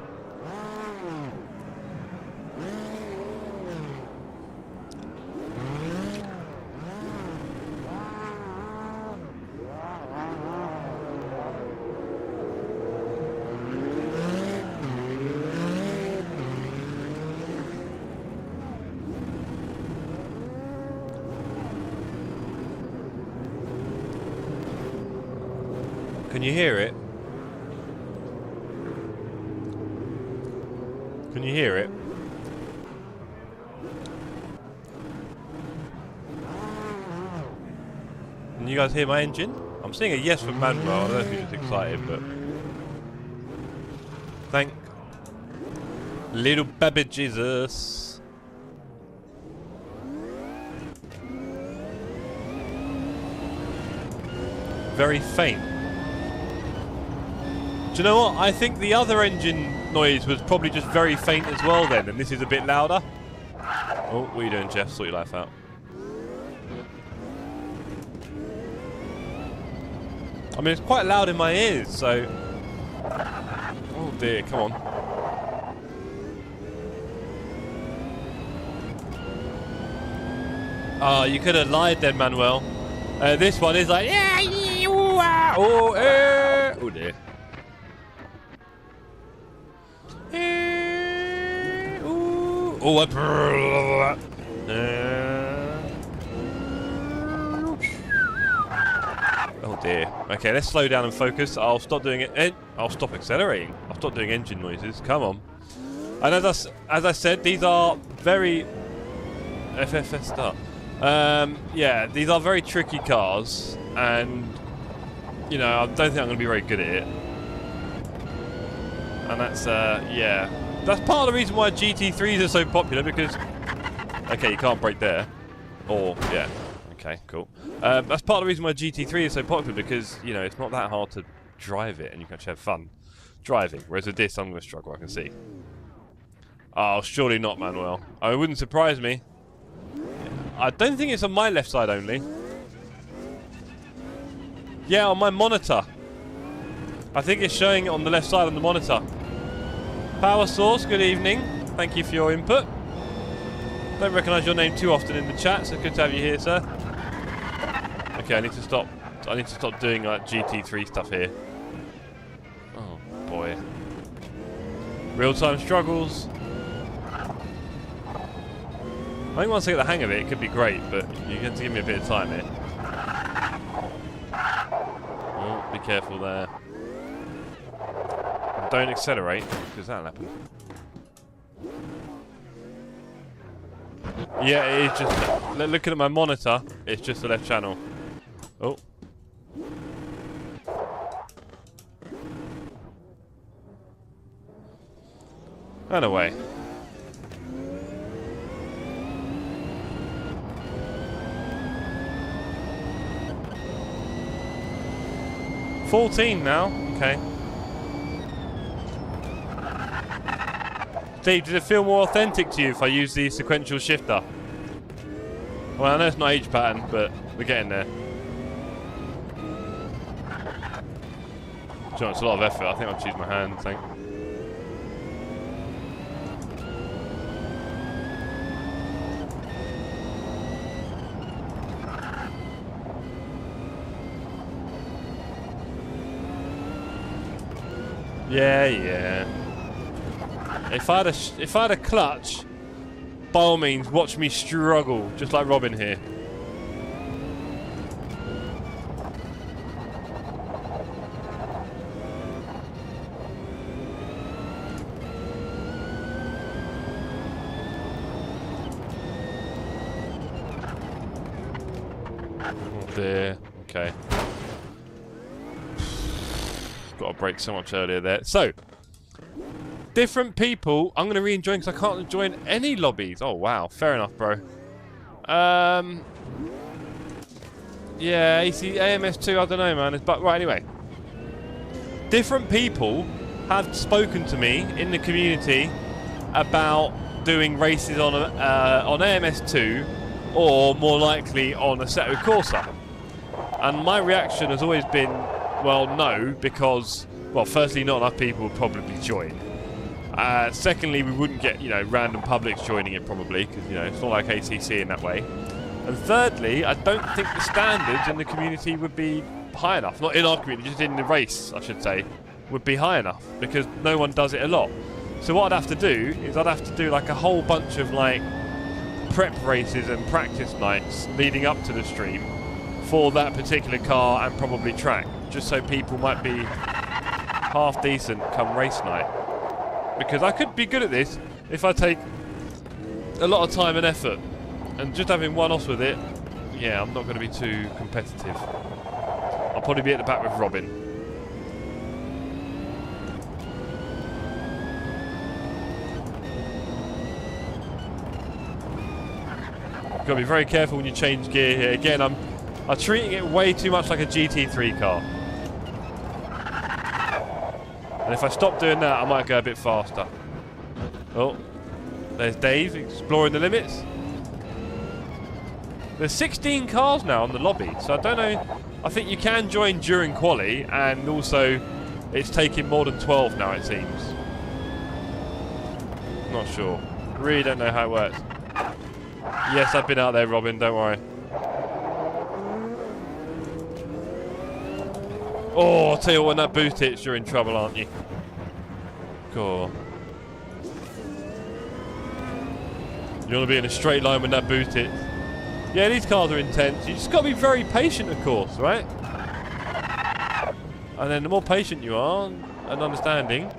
Can you hear it? Can you hear it? Can you guys hear my engine? I'm seeing a yes from Manuel. I don't know if he's just excited, but thank little baby Jesus. Very faint. Do you know what? I think the other engine noise was probably just very faint as well then, and this is a bit louder. Oh, what are you doing, Jeff? Sort your life out. I mean, it's quite loud in my ears, so... Oh dear, come on. Oh, you could have lied then, Manuel. This one is like... Yeah, oh, oh dear. Oh, oh dear. Okay, let's slow down and focus. I'll stop doing it. I'll stop accelerating. I'll stop doing engine noises. Come on. And as I said, these are very FFS start. Yeah, these are very tricky cars, and you know, I don't think I'm going to be very good at it. And that's yeah. That's part of the reason why GT3s are so popular, because... Okay, you can't brake there. Or, yeah. Okay, cool. That's part of the reason why GT3 is so popular, because, you know, it's not that hard to drive it, and you can actually have fun driving. Whereas with this, I'm going to struggle, I can see. Oh, surely not, Manuel. Oh, it wouldn't surprise me. I don't think it's on my left side only. Yeah, on my monitor. I think it's showing it on the left side on the monitor. Power Source, good evening. Thank you for your input. Don't recognise your name too often in the chat, so good to have you here, sir. Okay, I need to stop. I need to stop doing like GT3 stuff here. Oh boy. Real-time struggles. I think once I get the hang of it, it could be great, but you have to give me a bit of time here. Oh, be careful there. Don't accelerate, because that'll happen. Yeah, it is just... Looking at my monitor, it's just the left channel. Oh. And away. $14 now, okay. Steve, did it feel more authentic to you if I use the sequential shifter? Well, I know it's not H pattern, but we're getting there. Sure, it's a lot of effort. I think I'll choose my hand, I think. Yeah, yeah. If I had a clutch, by all means, watch me struggle, just like Robin here. Oh dear. Okay. Got to brake so much earlier there. So. Different people, I'm going to re-join because I can't join any lobbies. Oh, wow. Fair enough, bro. Yeah, AMS2, I don't know, man. But, right, anyway. Different people have spoken to me in the community about doing races on AMS2 or more likely on Assetto Corsa. And my reaction has always been, well, no, because, well, firstly, not enough people would probably join. Secondly, we wouldn't get, you know, random publics joining it probably, because, you know, it's not like ACC in that way. And thirdly, I don't think the standards in the community would be high enough. Not in our community, just in the race, I should say, would be high enough, because no one does it a lot. So what I'd have to do is I'd have to do like a whole bunch of like prep races and practice nights leading up to the stream for that particular car and probably track, just so people might be half decent come race night. Because I could be good at this if I take a lot of time and effort, and just having one-offs with it, yeah, I'm not going to be too competitive. I'll probably be at the back with Robin. Got to be very careful when you change gear here. Again, I'm treating it way too much like a GT3 car. And if I stop doing that, I might go a bit faster. Oh, there's Dave exploring the limits. There's 16 cars now on the lobby, so I don't know. I think you can join during quali, and also it's taking more than 12 now, it seems. Not sure. Really don't know how it works. Yes, I've been out there, Robin, don't worry. Oh, I'll tell you what, when that boost hits, you're in trouble, aren't you? Cool. You want to be in a straight line when that boost hits. Yeah, these cars are intense. You just got to be very patient, of course, right? And then the more patient you are and understanding,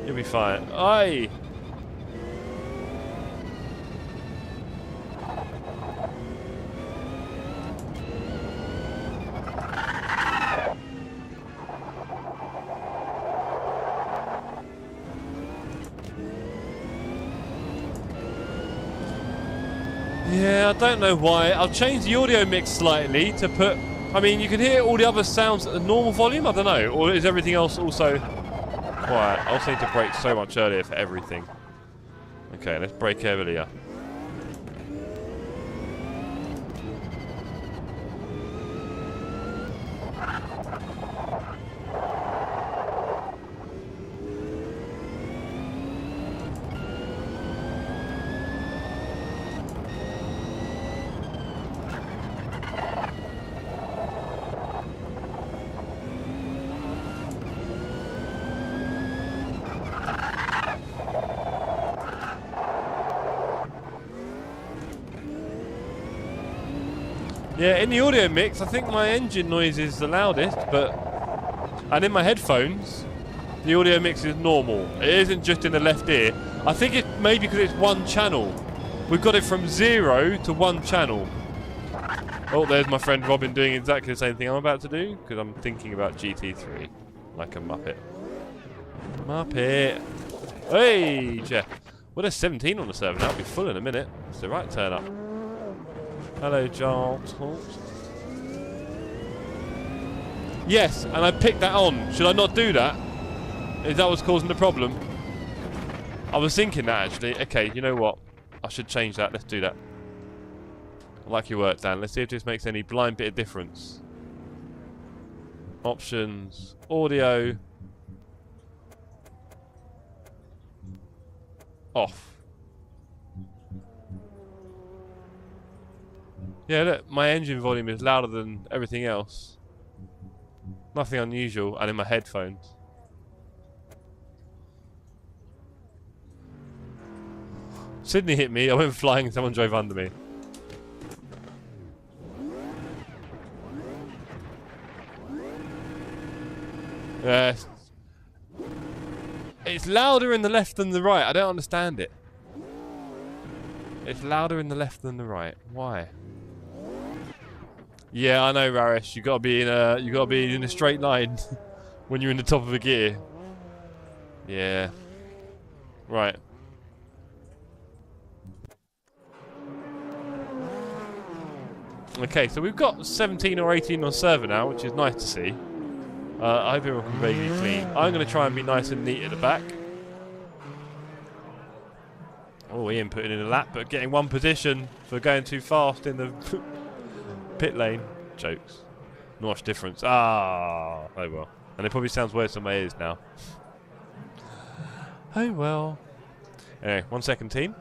you'll be fine. Aye. Yeah, I don't know why. I'll change the audio mix slightly to put... I mean, you can hear all the other sounds at the normal volume, I don't know. Or is everything else also quiet? I also need to brake so much earlier for everything. Okay, let's brake earlier. Yeah, in the audio mix, I think my engine noise is the loudest, and in my headphones, the audio mix is normal. It isn't just in the left ear. I think it maybe because it's one channel. We've got it from 0 to 1 channel. Oh, there's my friend Robin doing exactly the same thing I'm about to do, because I'm thinking about GT3 like a Muppet. Muppet. Hey, Jeff. Well, there's 17 on the server now. It'll be full in a minute. It's the right turn up. Hello, Giles. Yes, and I picked that on. Should I not do that? Is that what's causing the problem? I was thinking that, actually. Okay, you know what? I should change that. Let's do that. I like your work, Dan. Let's see if this makes any blind bit of difference. Options. Audio. Off. Yeah, look, my engine volume is louder than everything else. Nothing unusual, and in my headphones. Sydney hit me, I went flying and someone drove under me. Yes. It's louder in the left than the right, I don't understand it. It's louder in the left than the right. Why? Yeah, I know, Raresh. You gotta be in a straight line when you're in the top of a gear. Yeah. Right. Okay, so we've got 17 or 18 on server now, which is nice to see. I hope everyone can vaguely clean. I'm going to try and be nice and neat at the back. Oh, Oh, Ian putting in a lap, but getting one position for going too fast in the pit lane. Jokes. Not much difference. Ah, oh well. And it probably sounds worse than my ears now. Oh well. Anyway, 1 second, team.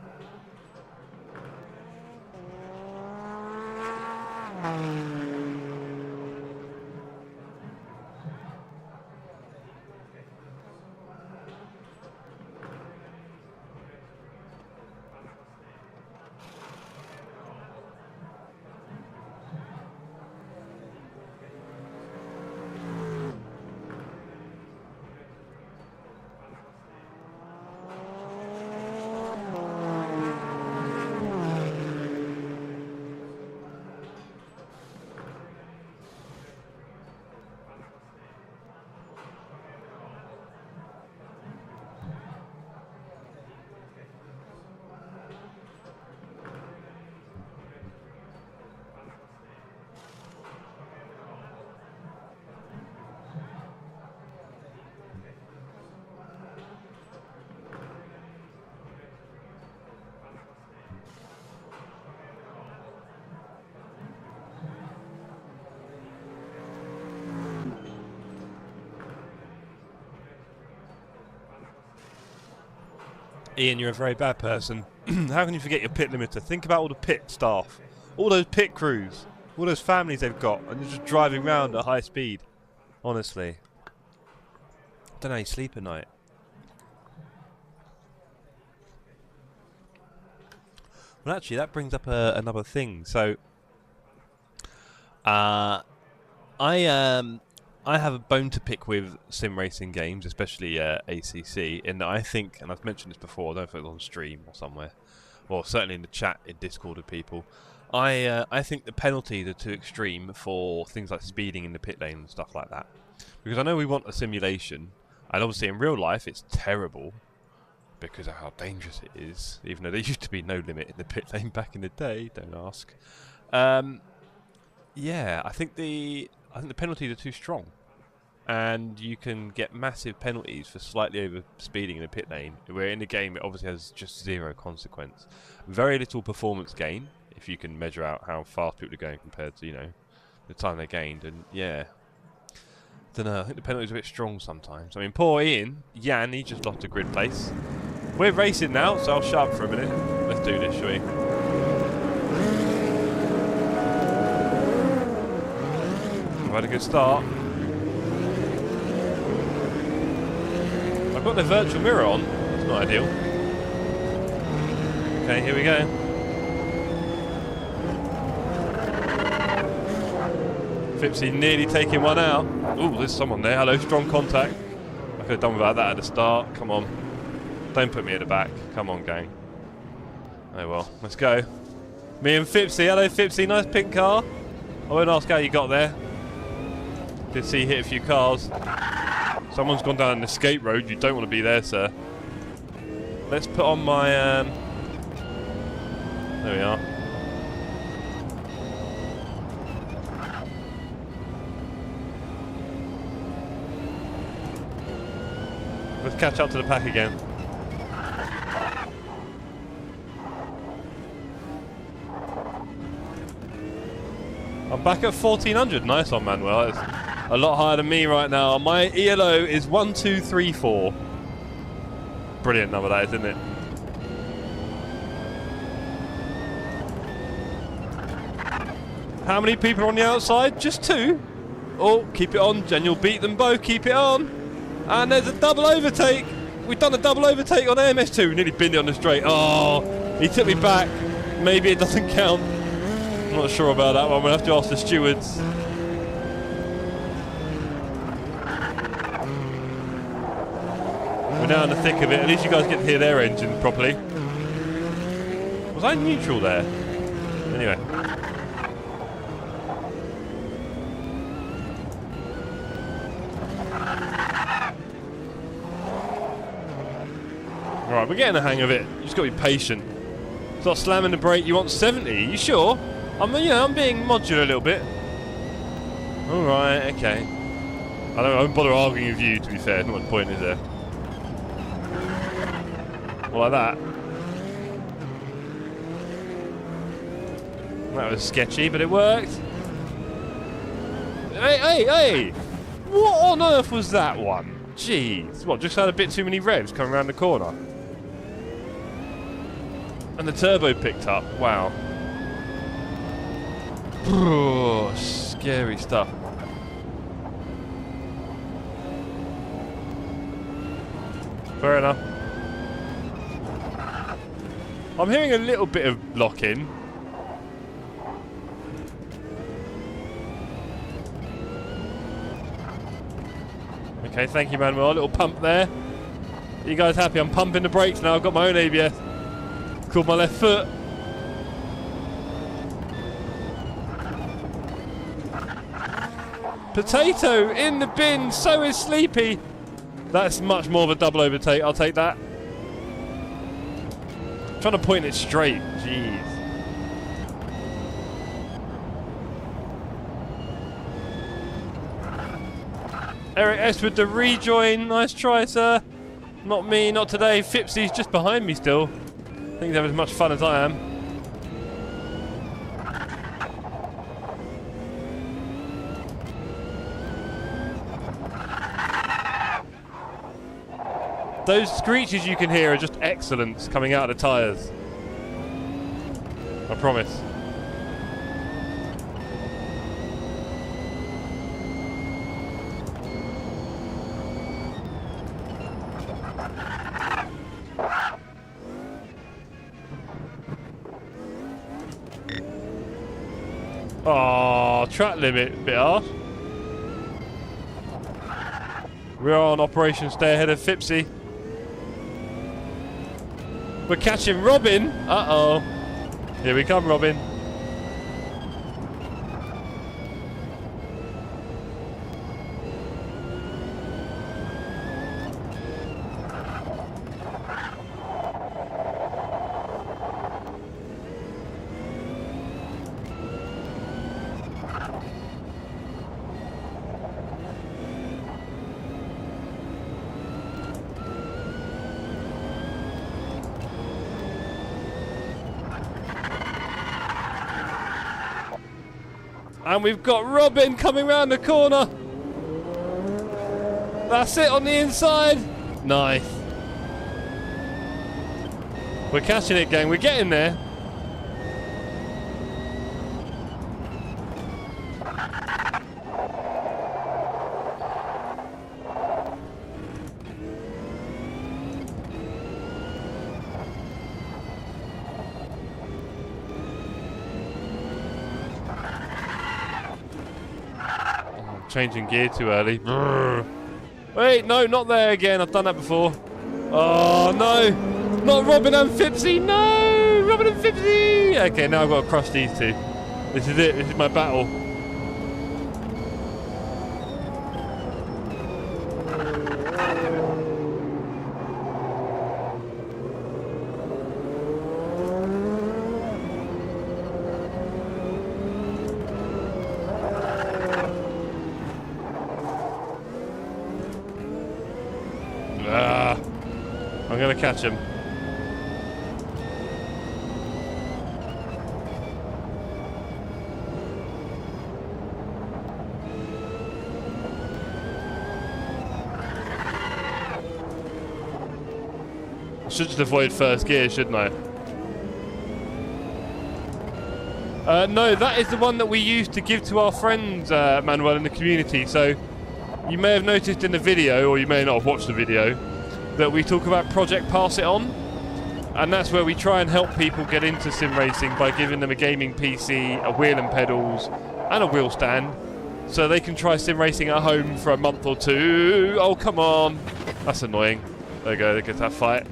Ian, you're a very bad person. How can you forget your pit limiter? Think about all the pit staff, all those pit crews, all those families they've got, and you're just driving around at high speed. Honestly. I don't know how you sleep at night. Well, actually, that brings up another thing. So, I have a bone to pick with sim racing games, especially ACC, in that I think, and I've mentioned this before, I don't know if it was on stream or somewhere, or certainly in the chat in Discord with people, I think the penalties are too extreme for things like speeding in the pit lane and stuff like that. Because I know we want a simulation, and obviously in real life it's terrible, because of how dangerous it is, even though there used to be no limit in the pit lane back in the day, don't ask. Yeah, I think the penalties are too strong, and you can get massive penalties for slightly over speeding in a pit lane, where in the game it obviously has just zero consequence. Very little performance gain, if you can measure out how fast people are going compared to, you know, the time they gained, and yeah. Don't know, I think the penalties are a bit strong sometimes. I mean, poor Ian, Jan, he just lost a grid place. We're racing now, so I'll shut up for a minute. Let's do this, shall we? We've had a good start. I've got the virtual mirror on. It's not ideal. Okay, here we go. Fipsy nearly taking one out. Ooh, there's someone there. Hello, strong contact. I could have done without that at the start. Come on. Don't put me at the back. Come on, gang. Oh well, let's go. Me and Fipsy. Hello, Fipsy. Nice pink car. I won't ask how you got there. Did see you hit a few cars. Someone's gone down an escape road. You don't want to be there, sir. Let's put on my... There we are. Let's catch up to the pack again. I'm back at 1400. Nice one, Manuel. It's a lot higher than me right now. My ELO is 1234. Brilliant number that is, isn't it? How many people are on the outside? Just 2. Oh, keep it on, and you'll beat them both. Keep it on. And there's a double overtake. We've done a double overtake on AMS2. We nearly binned it on the straight. Oh, he took me back. Maybe it doesn't count. I'm not sure about that one. We'll have to ask the stewards. We're now in the thick of it. At least you guys get to hear their engine properly. Was I neutral there? Anyway. Right, we're getting the hang of it. You just got to be patient. Start slamming the brake. You want 70? You sure? I'm being modular a little bit. All right, okay. I won't bother arguing with you. To be fair, not what the point is there. Well, like that. That was sketchy, but it worked. Hey! What on earth was that one? Jeez. What, just had a bit too many revs coming around the corner? And the turbo picked up. Wow. Scary stuff. Fair enough. I'm hearing a little bit of lock-in. Okay, thank you, Manuel. A little pump there. Are you guys happy? I'm pumping the brakes now. I've got my own ABS. Called my left foot. Potato in the bin. So is Sleepy. That's much more of a double overtake. I'll take that. I'm trying to point it straight. Jeez. Eric S with the rejoin. Nice try, sir. Not me, not today. Fipsy's just behind me still. I think he's having as much fun as I am. Those screeches you can hear are just excellence coming out of the tyres. I promise. Oh, track limit, bit harsh. We're on Operation Stay Ahead of Fipsy. We're catching Robin. Uh-oh. Here we come, Robin. And we've got Robin coming round the corner. That's it on the inside. Nice. We're catching it, gang. We're getting there. Changing gear too early. Wait, no, not there again. I've done that before. Oh, no. Not Robin and Fipsy. No, Robin and Fipsy. Okay, now I've got to crush these two. This is it. This is my battle. I'm going to catch him. I should just avoid first gear, shouldn't I? No, that is the one that we used to give to our friends, Manuel, in the community. So you may have noticed in the video, or you may not have watched the video, that we talk about Project Pass It On, and that's where we try and help people get into sim racing by giving them a gaming PC, a wheel and pedals, and a wheel stand, so they can try sim racing at home for a month or two. Oh, come on. That's annoying. There we go, they get that fight.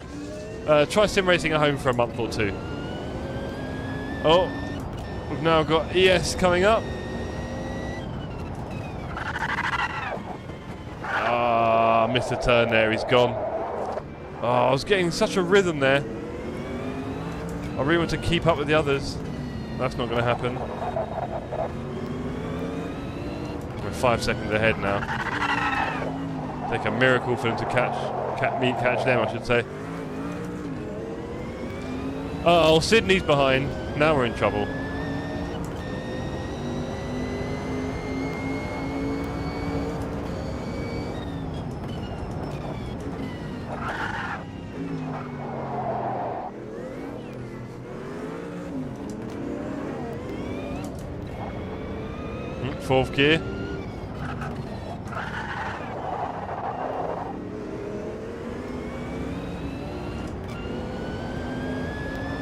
Try sim racing at home for a month or two. Oh, we've now got ES coming up. Ah, missed a turn there, he's gone. Oh, I was getting such a rhythm there. I really want to keep up with the others. That's not going to happen. We're 5 seconds ahead now. Take a miracle for them to catch them, I should say. Oh, Sydney's behind. Now we're in trouble. 4th gear.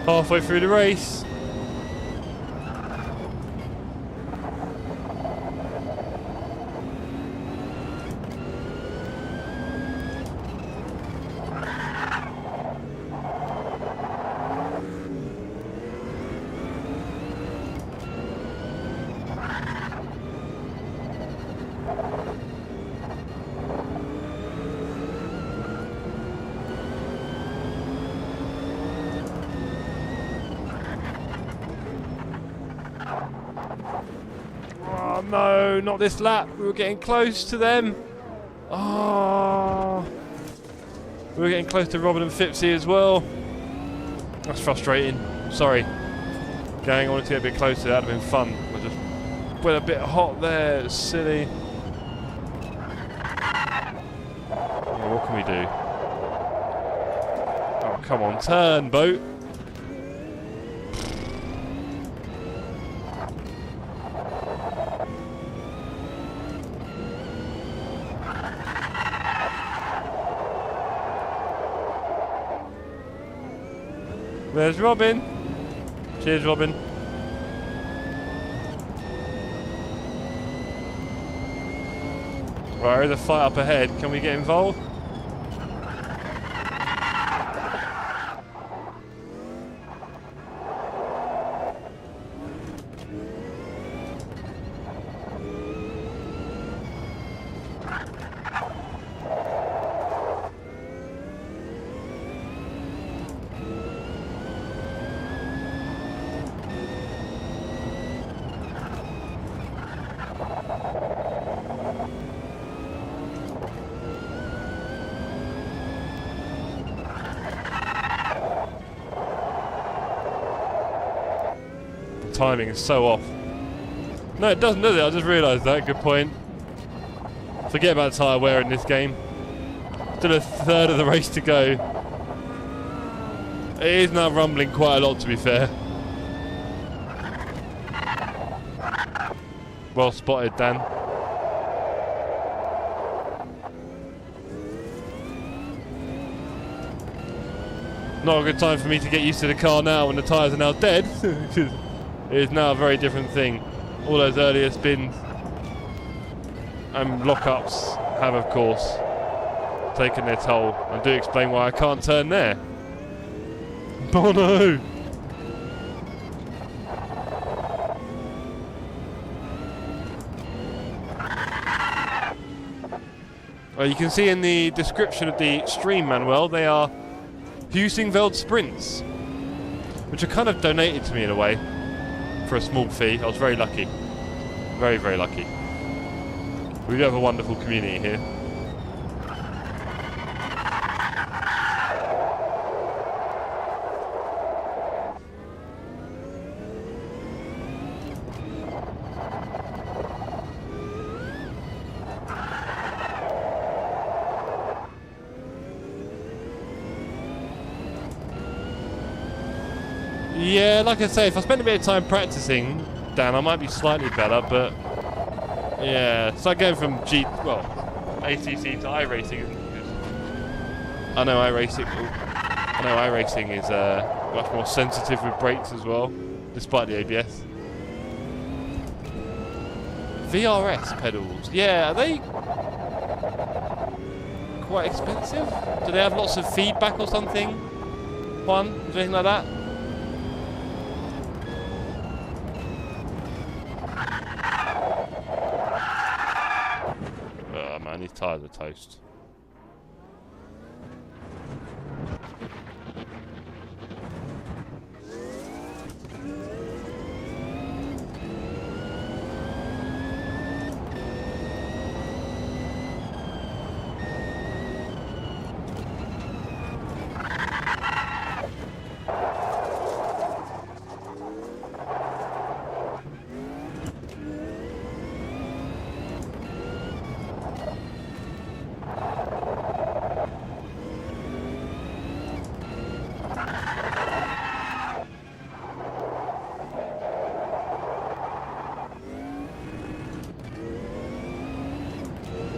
Halfway through the race. Oh no, not this lap. We were getting close to them. Oh, we were getting close to Robin and Fipsy as well. That's frustrating. Sorry. Gang, I wanted to get a bit closer. That'd have been fun. I just went a bit hot there. It's silly. Oh, what can we do? Oh, come on, turn, boat. There's Robin. Cheers, Robin. Right, there's a fight up ahead. Can we get involved? Timing is so off. No, it doesn't, does it? I just realised that. Good point. Forget about tyre wear in this game. Still a third of the race to go. It is now rumbling quite a lot, to be fair. Well spotted, Dan. Not a good time for me to get used to the car now when the tyres are now dead. It is now a very different thing. All those earlier spins and lockups have, of course, taken their toll, and do explain why I can't turn there. Oh no! Well, you can see in the description of the stream manual, they are Heusinkveld sprints, which are kind of donated to me in a way. For a small fee. I was very lucky. Very, very lucky. We do have a wonderful community here. Yeah, like I say, if I spend a bit of time practicing, Dan, I might be slightly better, but yeah, it's like going from ACC to iRacing. I know iRacing is much more sensitive with brakes as well, despite the ABS. VRS pedals, yeah, are they quite expensive? Do they have lots of feedback or something? Juan, is there anything like that? Man, these tyres are toast.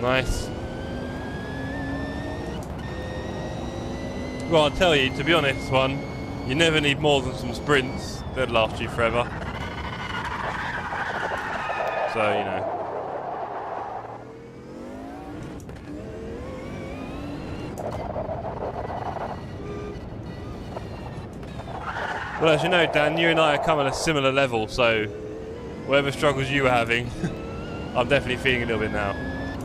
Nice. Well, I'll tell you, to be honest, one, you never need more than some sprints. They'd last you forever. So, you know. Well, as you know, Dan, you and I are coming at a similar level, so whatever struggles you were having, I'm definitely feeling a little bit now.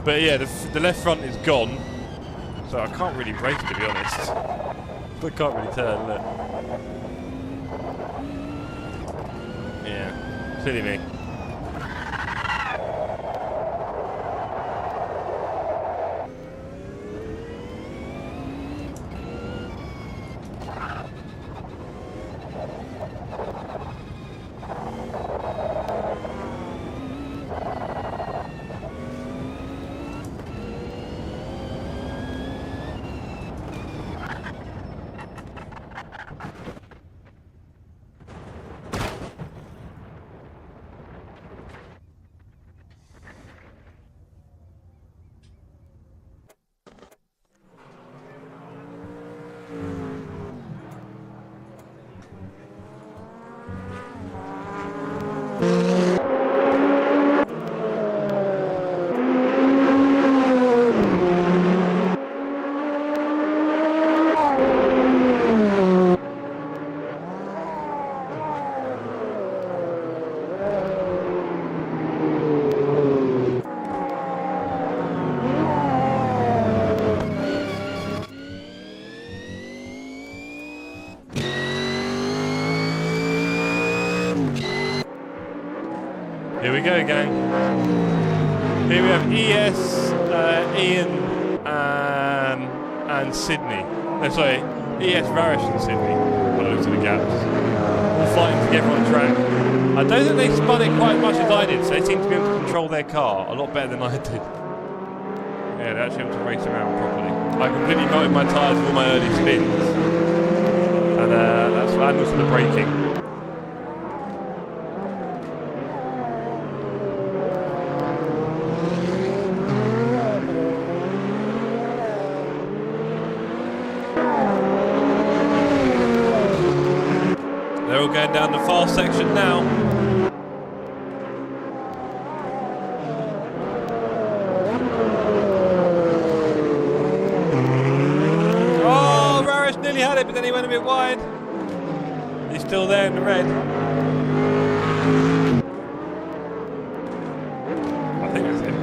But yeah, the left front is gone, so I can't really brake, to be honest. I can't really turn, look. Yeah, silly me. Here we go, gang. Here we have ES, Ian, and Sydney. No, sorry, ES, Varish and Sydney. By the looks of the gaps. All fighting together on track. I don't think they spun it quite as much as I did, so they seem to be able to control their car a lot better than I did. Yeah, they're actually able to race around properly. I completely melted my tyres with all my early spins. And that's and also the braking. Going down the fast section now. Oh, Rarish nearly had it, but then he went a bit wide. He's still there in the red. I think that's it.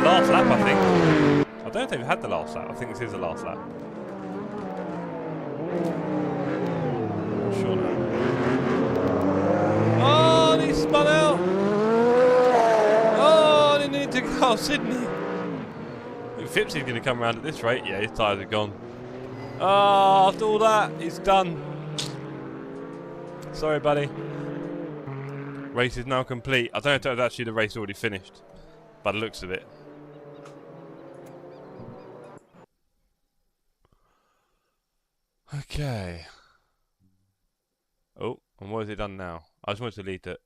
Last lap, I think. I don't think they've had the last lap. I think this is the last lap. Not sure now. Oh, and he spun out. Oh, they need to go. Sydney. I think Fipsy's going to come around at this rate. Yeah, his tyres are gone. Oh, after all that, he's done. Sorry, buddy. Race is now complete. I don't know if that was actually the race already finished, by the looks of it. Okay. Oh, and what has it done now? I just wanted to lead the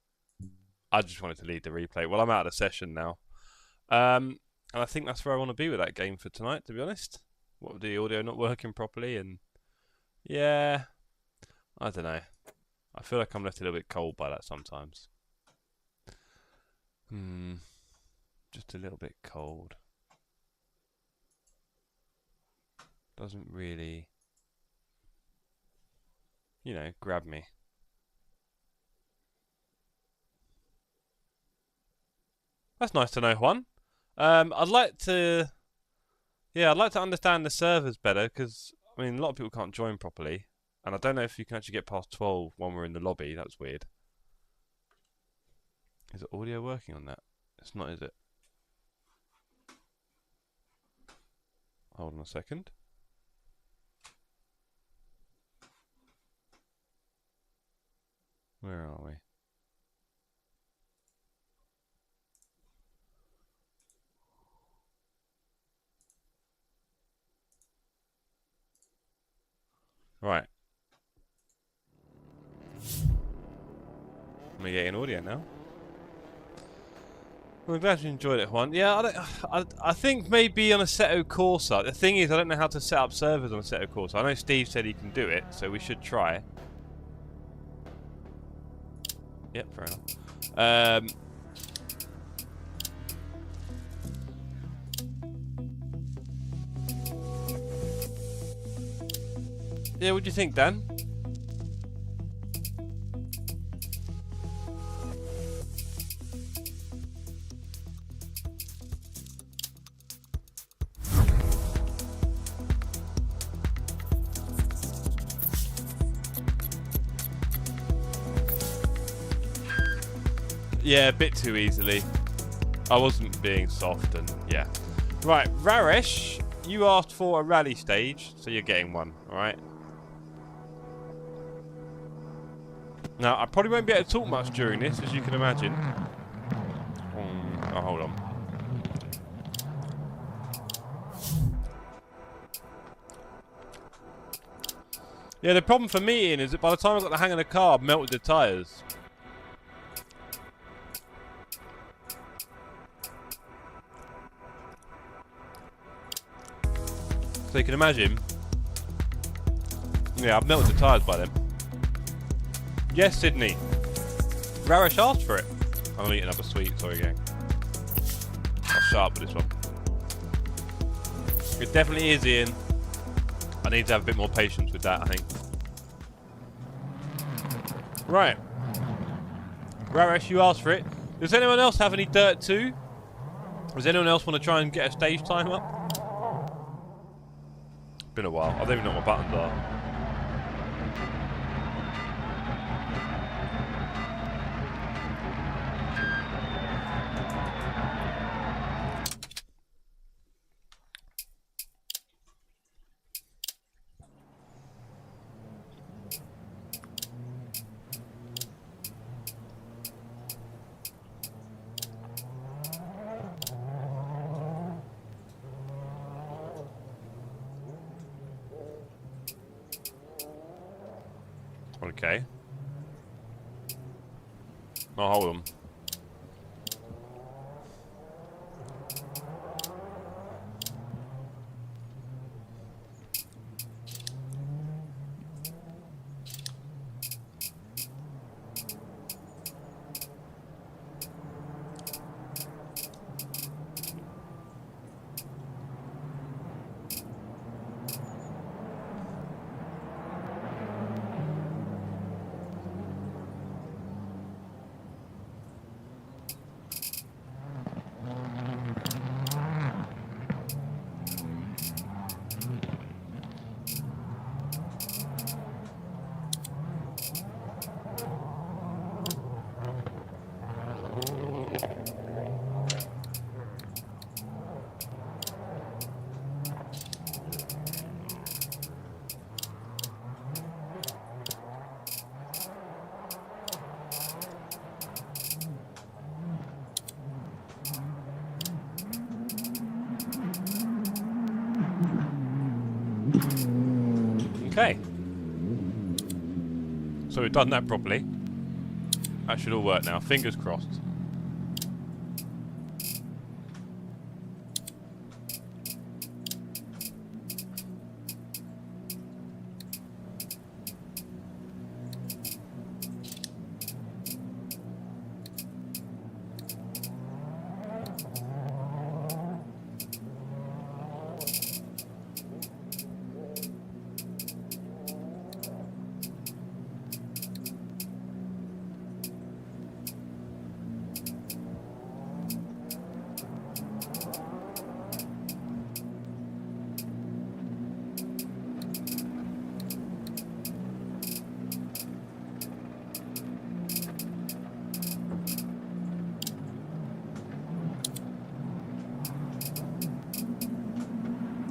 replay. Well, I'm out of the session now. And I think that's where I want to be with that game for tonight, to be honest. What with the audio not working properly, and yeah, I don't know. I feel like I'm left a little bit cold by that sometimes. Just a little bit cold. Doesn't really, you know, grab me. That's nice to know, Juan. I'd like to understand the servers better, because I mean, a lot of people can't join properly, and I don't know if you can actually get past 12 when we're in the lobby. That's weird. Is the audio working on that? It's not, is it? Hold on a second. Where are we? Right. Am I getting audio now? Well, I'm glad you enjoyed it, Juan. Yeah, I think maybe on Assetto Corsa. The thing is, I don't know how to set up servers on Assetto Corsa. I know Steve said he can do it, so we should try. Yep, fair enough. Yeah, what do you think, Dan? Yeah, a bit too easily. I wasn't being soft and yeah. Right, Raresh, you asked for a rally stage, so you're getting one, alright? Now, I probably won't be able to talk much during this, as you can imagine. Oh, hold on. Yeah, the problem for me, Ian, is that by the time I got the hang of the car, I've melted the tyres. So you can imagine. Yeah, I've melted the tyres by then. Yes, Sydney. Raresh asked for it. I'm eating another sweet, sorry gang. I'll shut up with this one. It definitely is, Ian. I need to have a bit more patience with that, I think. Right. Raresh, you asked for it. Does anyone else have any Dirt 2? Does anyone else want to try and get a stage time up? Been a while. I don't even know what my buttons are. Okay. Oh, hold on. Okay. So we've done that properly. That should all work now. Fingers crossed.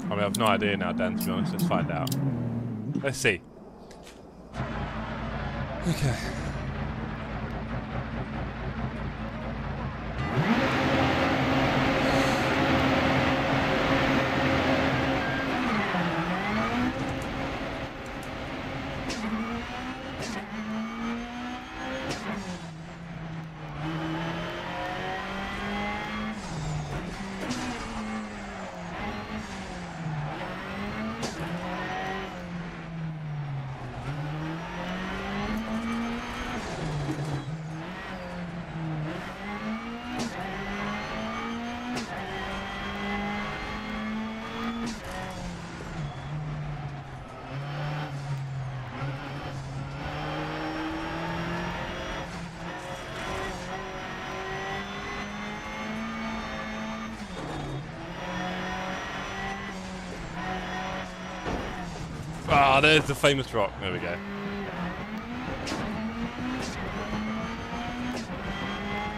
I mean, I've no idea now, Dan, to be honest. Let's find out. Let's see. Okay. Ah, there's the famous rock. There we go.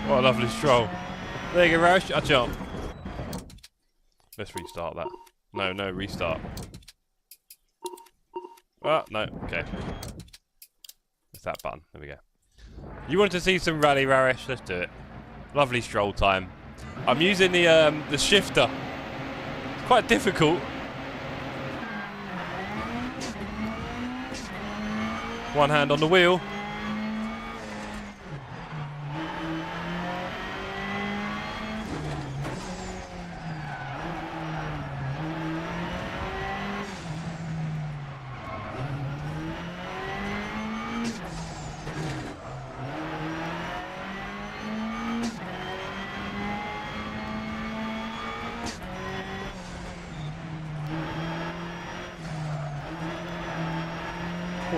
What a lovely stroll. There you go, Roush. I jump. Let's restart that. No, no, restart. Oh, no, okay. It's that button. There we go. You want to see some rally, Raresh? Let's do it. Lovely stroll time. I'm using the shifter. It's quite difficult. One hand on the wheel.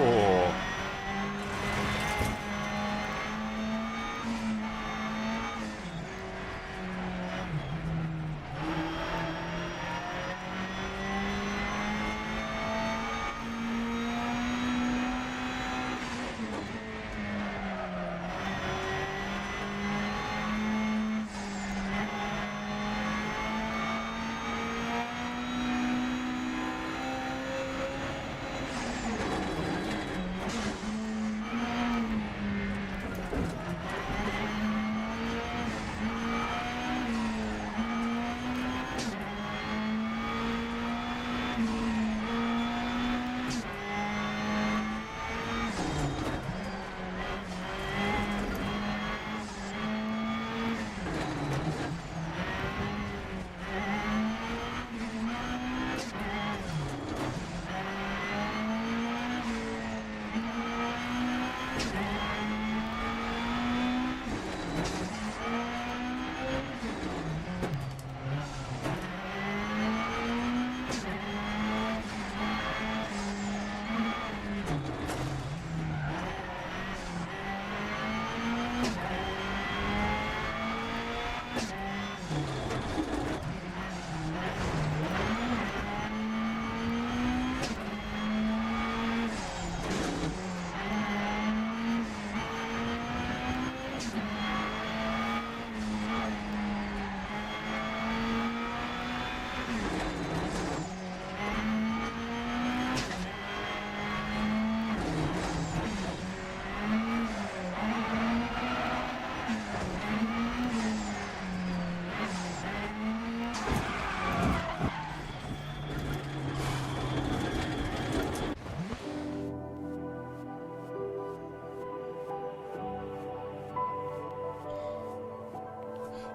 Oh.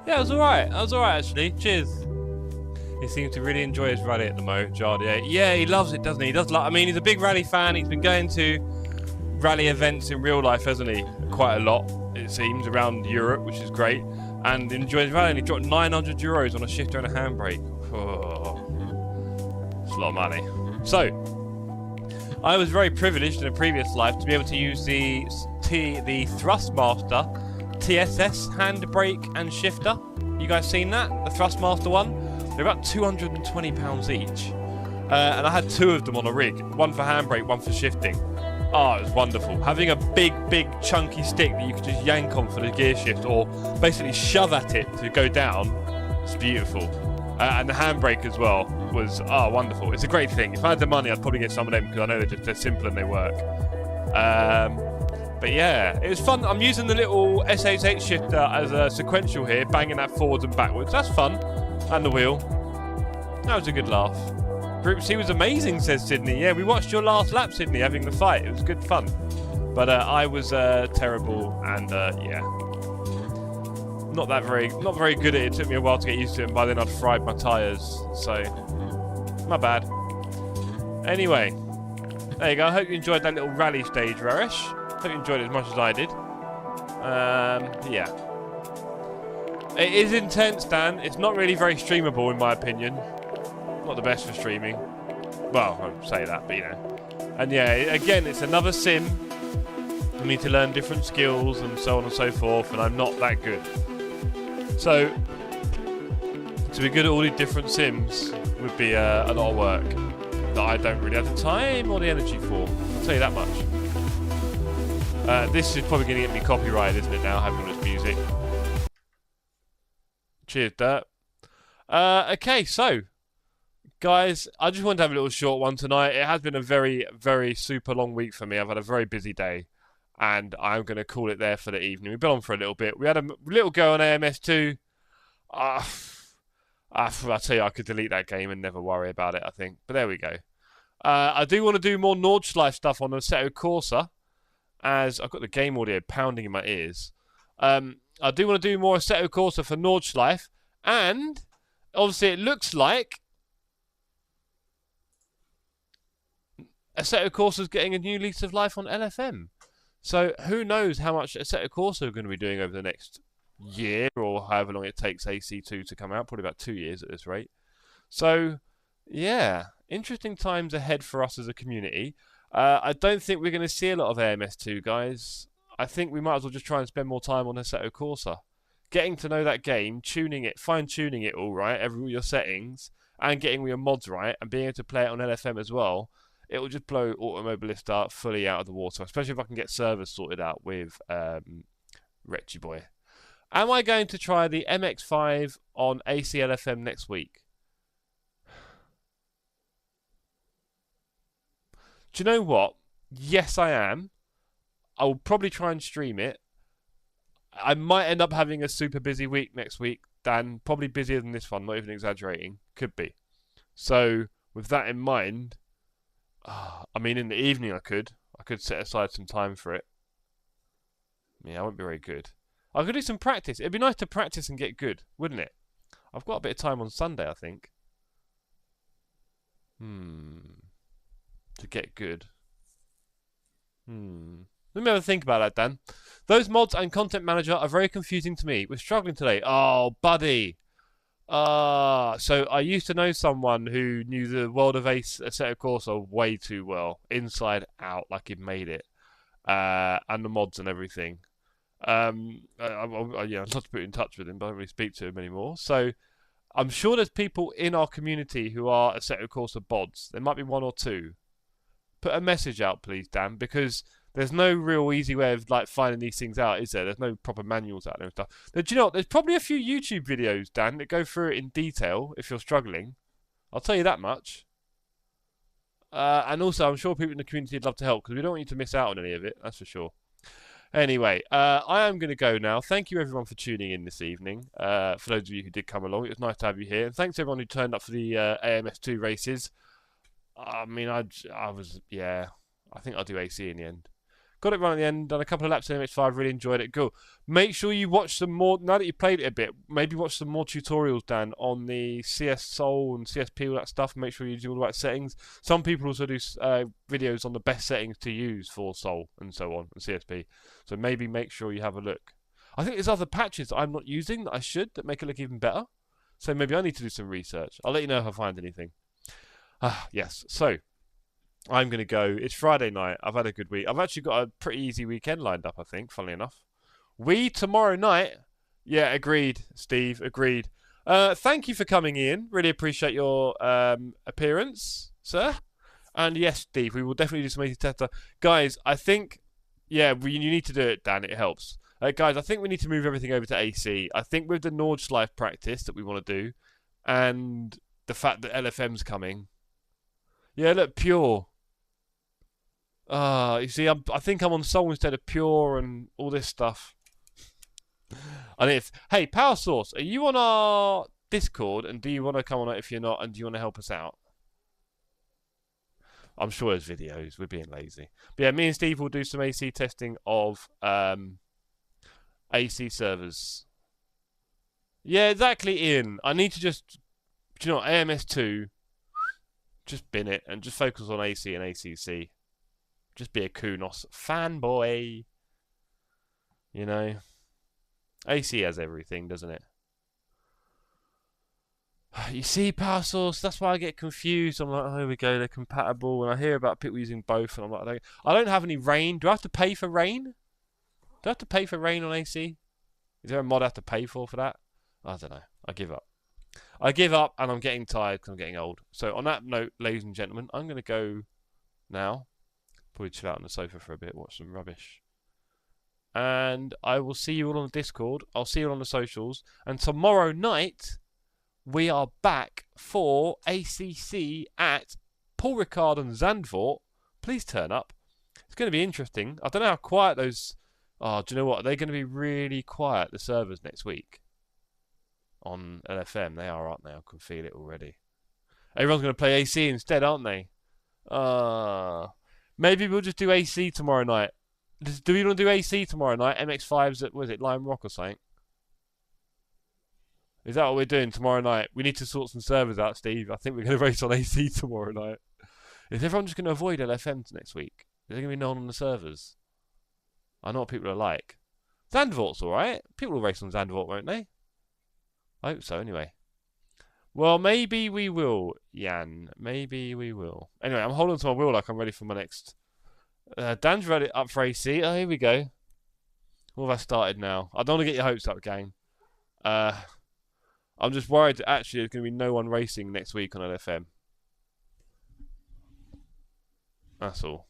Yeah, it was alright. That was alright, actually. Cheers. He seems to really enjoy his rally at the Mo, Jardier. Yeah, he loves it, doesn't he? He does like. I mean, he's a big rally fan. He's been going to rally events in real life, hasn't he? Quite a lot, it seems, around Europe, which is great. And enjoys rallying. He dropped 900 euros on a shifter and a handbrake. Oh, it's a lot of money. So, I was very privileged in a previous life to be able to use the Thrustmaster TSS handbrake and shifter. You guys seen that? The Thrustmaster one? They're about £220 each. And I had two of them on a rig. One for handbrake, one for shifting. Oh, it was wonderful. Having a big, chunky stick that you could just yank on for the gear shift or basically shove at it to go down. It's beautiful. And the handbrake as well was, wonderful. It's a great thing. If I had the money, I'd probably get some of them because I know they're simple and they work. But yeah, it was fun. I'm using the little SH8 shifter as a sequential here, banging that forwards and backwards. That's fun. And the wheel. That was a good laugh. Group C was amazing, says Sydney. Yeah, we watched your last lap, Sydney, having the fight. It was good fun. But I was terrible and yeah. Not very good at it. It took me a while to get used to it, and by then I'd fried my tyres. So, my bad. Anyway, there you go. I hope you enjoyed that little rally stage, Raresh. Hope you enjoyed it as much as I did. Yeah. It is intense, Dan. It's not really very streamable, in my opinion. Not the best for streaming. Well, I won't say that, but you know. And yeah, again, it's another sim. I need to learn different skills and so on and so forth, and I'm not that good. So, to be good at all these different sims would be a lot of work. that I don't really have the time or the energy for. I'll tell you that much. This is probably going to get me copyrighted, isn't it, now, having all this music. Cheers, Dirt. Okay, so, guys, I just wanted to have a little short one tonight. It has been a very, very super long week for me. I've had a very busy day, and I'm going to call it there for the evening. We've been on for a little bit. We had a little go on AMS2. I'll tell you, I could delete that game and never worry about it, I think. But there we go. I do want to do more Nordschleife stuff on Assetto Corsa, as I've got the game audio pounding in my ears. I do want to do more Assetto Corsa for Nordschleife, and obviously it looks like Assetto Corsa's getting a new lease of life on LFM. So who knows how much Assetto Corsa are going to be doing over the next year, or however long it takes AC2 to come out, probably about 2 years at this rate. So yeah, interesting times ahead for us as a community. I don't think we're going to see a lot of AMS2, guys. I think we might as well just try and spend more time on Assetto Corsa, getting to know that game, tuning it, fine-tuning it all right, all your settings, and getting all your mods right, and being able to play it on LFM as well. It will just blow Automobilista fully out of the water, especially if I can get servers sorted out with Retchy Boy. Am I going to try the MX-5 on ACLFM next week? Do you know what? Yes, I am. I will probably try and stream it. I might end up having a super busy week next week, Dan. Probably busier than this one, not even exaggerating. Could be. So, with that in mind, I mean, in the evening I could set aside some time for it. Yeah, I won't be very good. I could do some practice. It'd be nice to practice and get good, wouldn't it? I've got a bit of time on Sunday, I think. To get good. Let me have a think about that, Dan. Those mods and content manager are very confusing to me. We're struggling today. Oh, buddy. So I used to know someone who knew the world of Assetto Corsa way too well, inside out, like he'd made it, and the mods and everything. I'd love to put in touch with him, but I don't really speak to him anymore. So I'm sure there's people in our community who are Assetto Corsa bods. There might be one or two. Put a message out, please, Dan, because there's no real easy way of like finding these things out, is there? There's no proper manuals out there and stuff. Do you know what? There's probably a few YouTube videos, Dan, that go through it in detail if you're struggling. I'll tell you that much. And also, I'm sure people in the community would love to help, because we don't want you to miss out on any of it, that's for sure. Anyway, I am going to go now. Thank you, everyone, for tuning in this evening. For those of you who did come along, it was nice to have you here. And thanks, everyone who turned up for the AMS2 races. I mean, I think I'll do AC in the end. Got it right at the end, done a couple of laps in MX5, really enjoyed it. Cool. Make sure you watch some more, now that you played it a bit, maybe watch some more tutorials, Dan, on the CS Soul and CSP, all that stuff, and make sure you do all the right settings. Some people also do videos on the best settings to use for Soul and so on, and CSP. So maybe make sure you have a look. I think there's other patches that I'm not using that I should, that make it look even better. So maybe I need to do some research. I'll let you know if I find anything. Yes, so I'm going to go. It's Friday night. I've had a good week. I've actually got a pretty easy weekend lined up, I think, funnily enough. Tomorrow night. Yeah, agreed, Steve, agreed. Thank you for coming in. Really appreciate your appearance, sir. And yes, Steve, we will definitely do some AC tester. Guys, I think, you need to do it, Dan. It helps. Guys, I think we need to move everything over to AC. I think with the Nordschleife practice that we want to do, and the fact that LFM's coming. Yeah, look, Pure. You see, I think I'm on Soul instead of Pure and all this stuff. And hey, Power Source, are you on our Discord? And do you want to come on it if you're not? And do you want to help us out? I'm sure there's videos. We're being lazy. But yeah, me and Steve will do some AC testing of AC servers. Yeah, exactly, Ian. I need to just, do you know what, AMS2, just bin it and just focus on AC and ACC. Just be a Kunos fanboy. You know? AC has everything, doesn't it? You see, Power Source, that's why I get confused. I'm like, oh, here we go, they're compatible. And I hear about people using both, and I'm like, I don't have any rain. Do I have to pay for rain? Do I have to pay for rain on AC? Is there a mod I have to pay for that? I don't know. I give up. I give up and I'm getting tired because I'm getting old. So on that note, ladies and gentlemen, I'm going to go now. Probably chill out on the sofa for a bit, watch some rubbish. And I will see you all on the Discord. I'll see you all on the socials. And tomorrow night, we are back for ACC at Paul Ricard and Zandvoort. Please turn up. It's going to be interesting. I don't know how quiet those... Oh, do you know what? They're going to be really quiet, the servers, next week. On LFM. They are, aren't they? I can feel it already. Everyone's going to play AC instead, aren't they? Maybe we'll just do AC tomorrow night. Do we want to do AC tomorrow night? MX5's at, was it, Lime Rock or something? Is that what we're doing tomorrow night? We need to sort some servers out, Steve. I think we're going to race on AC tomorrow night. Is everyone just going to avoid LFM next week? Is there going to be no one on the servers? I know what people are like. Zandvoort's alright. People will race on Zandvoort, won't they? I hope so, anyway. Well, maybe we will, Jan. Maybe we will. Anyway, I'm holding to my wheel like I'm ready for my next... Dan's ready up for AC. Oh, here we go. What have I started now? I don't want to get your hopes up, gang. I'm just worried that actually there's going to be no one racing next week on LFM. That's all.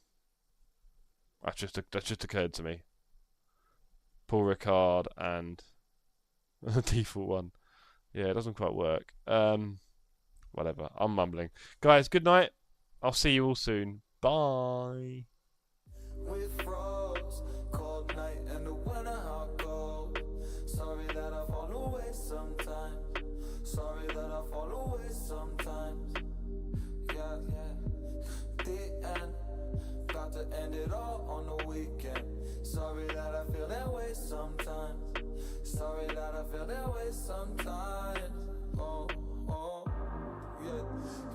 That just occurred to me. Paul Ricard and the default one. Yeah, it doesn't quite work. Whatever. I'm mumbling. Guys, good night. I'll see you all soon. Bye. We froze, cold night and the winter hot cold. Sorry that I fall away sometimes. Sorry that I fall away sometimes. Yeah, the end. Got to end it all on the weekend. Sorry that I feel that way sometimes. Sorry that I feel that way sometimes. Oh, yeah.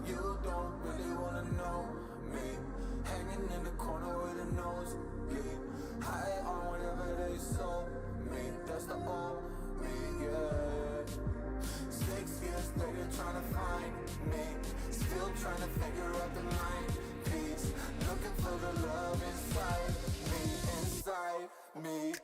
You don't really wanna know me. Hanging in the corner with a nose bleed. High on whatever they sold me. That's the old me, yeah. 6 years later trying to find me. Still trying to figure out the line piece. Looking for the love inside me, inside me.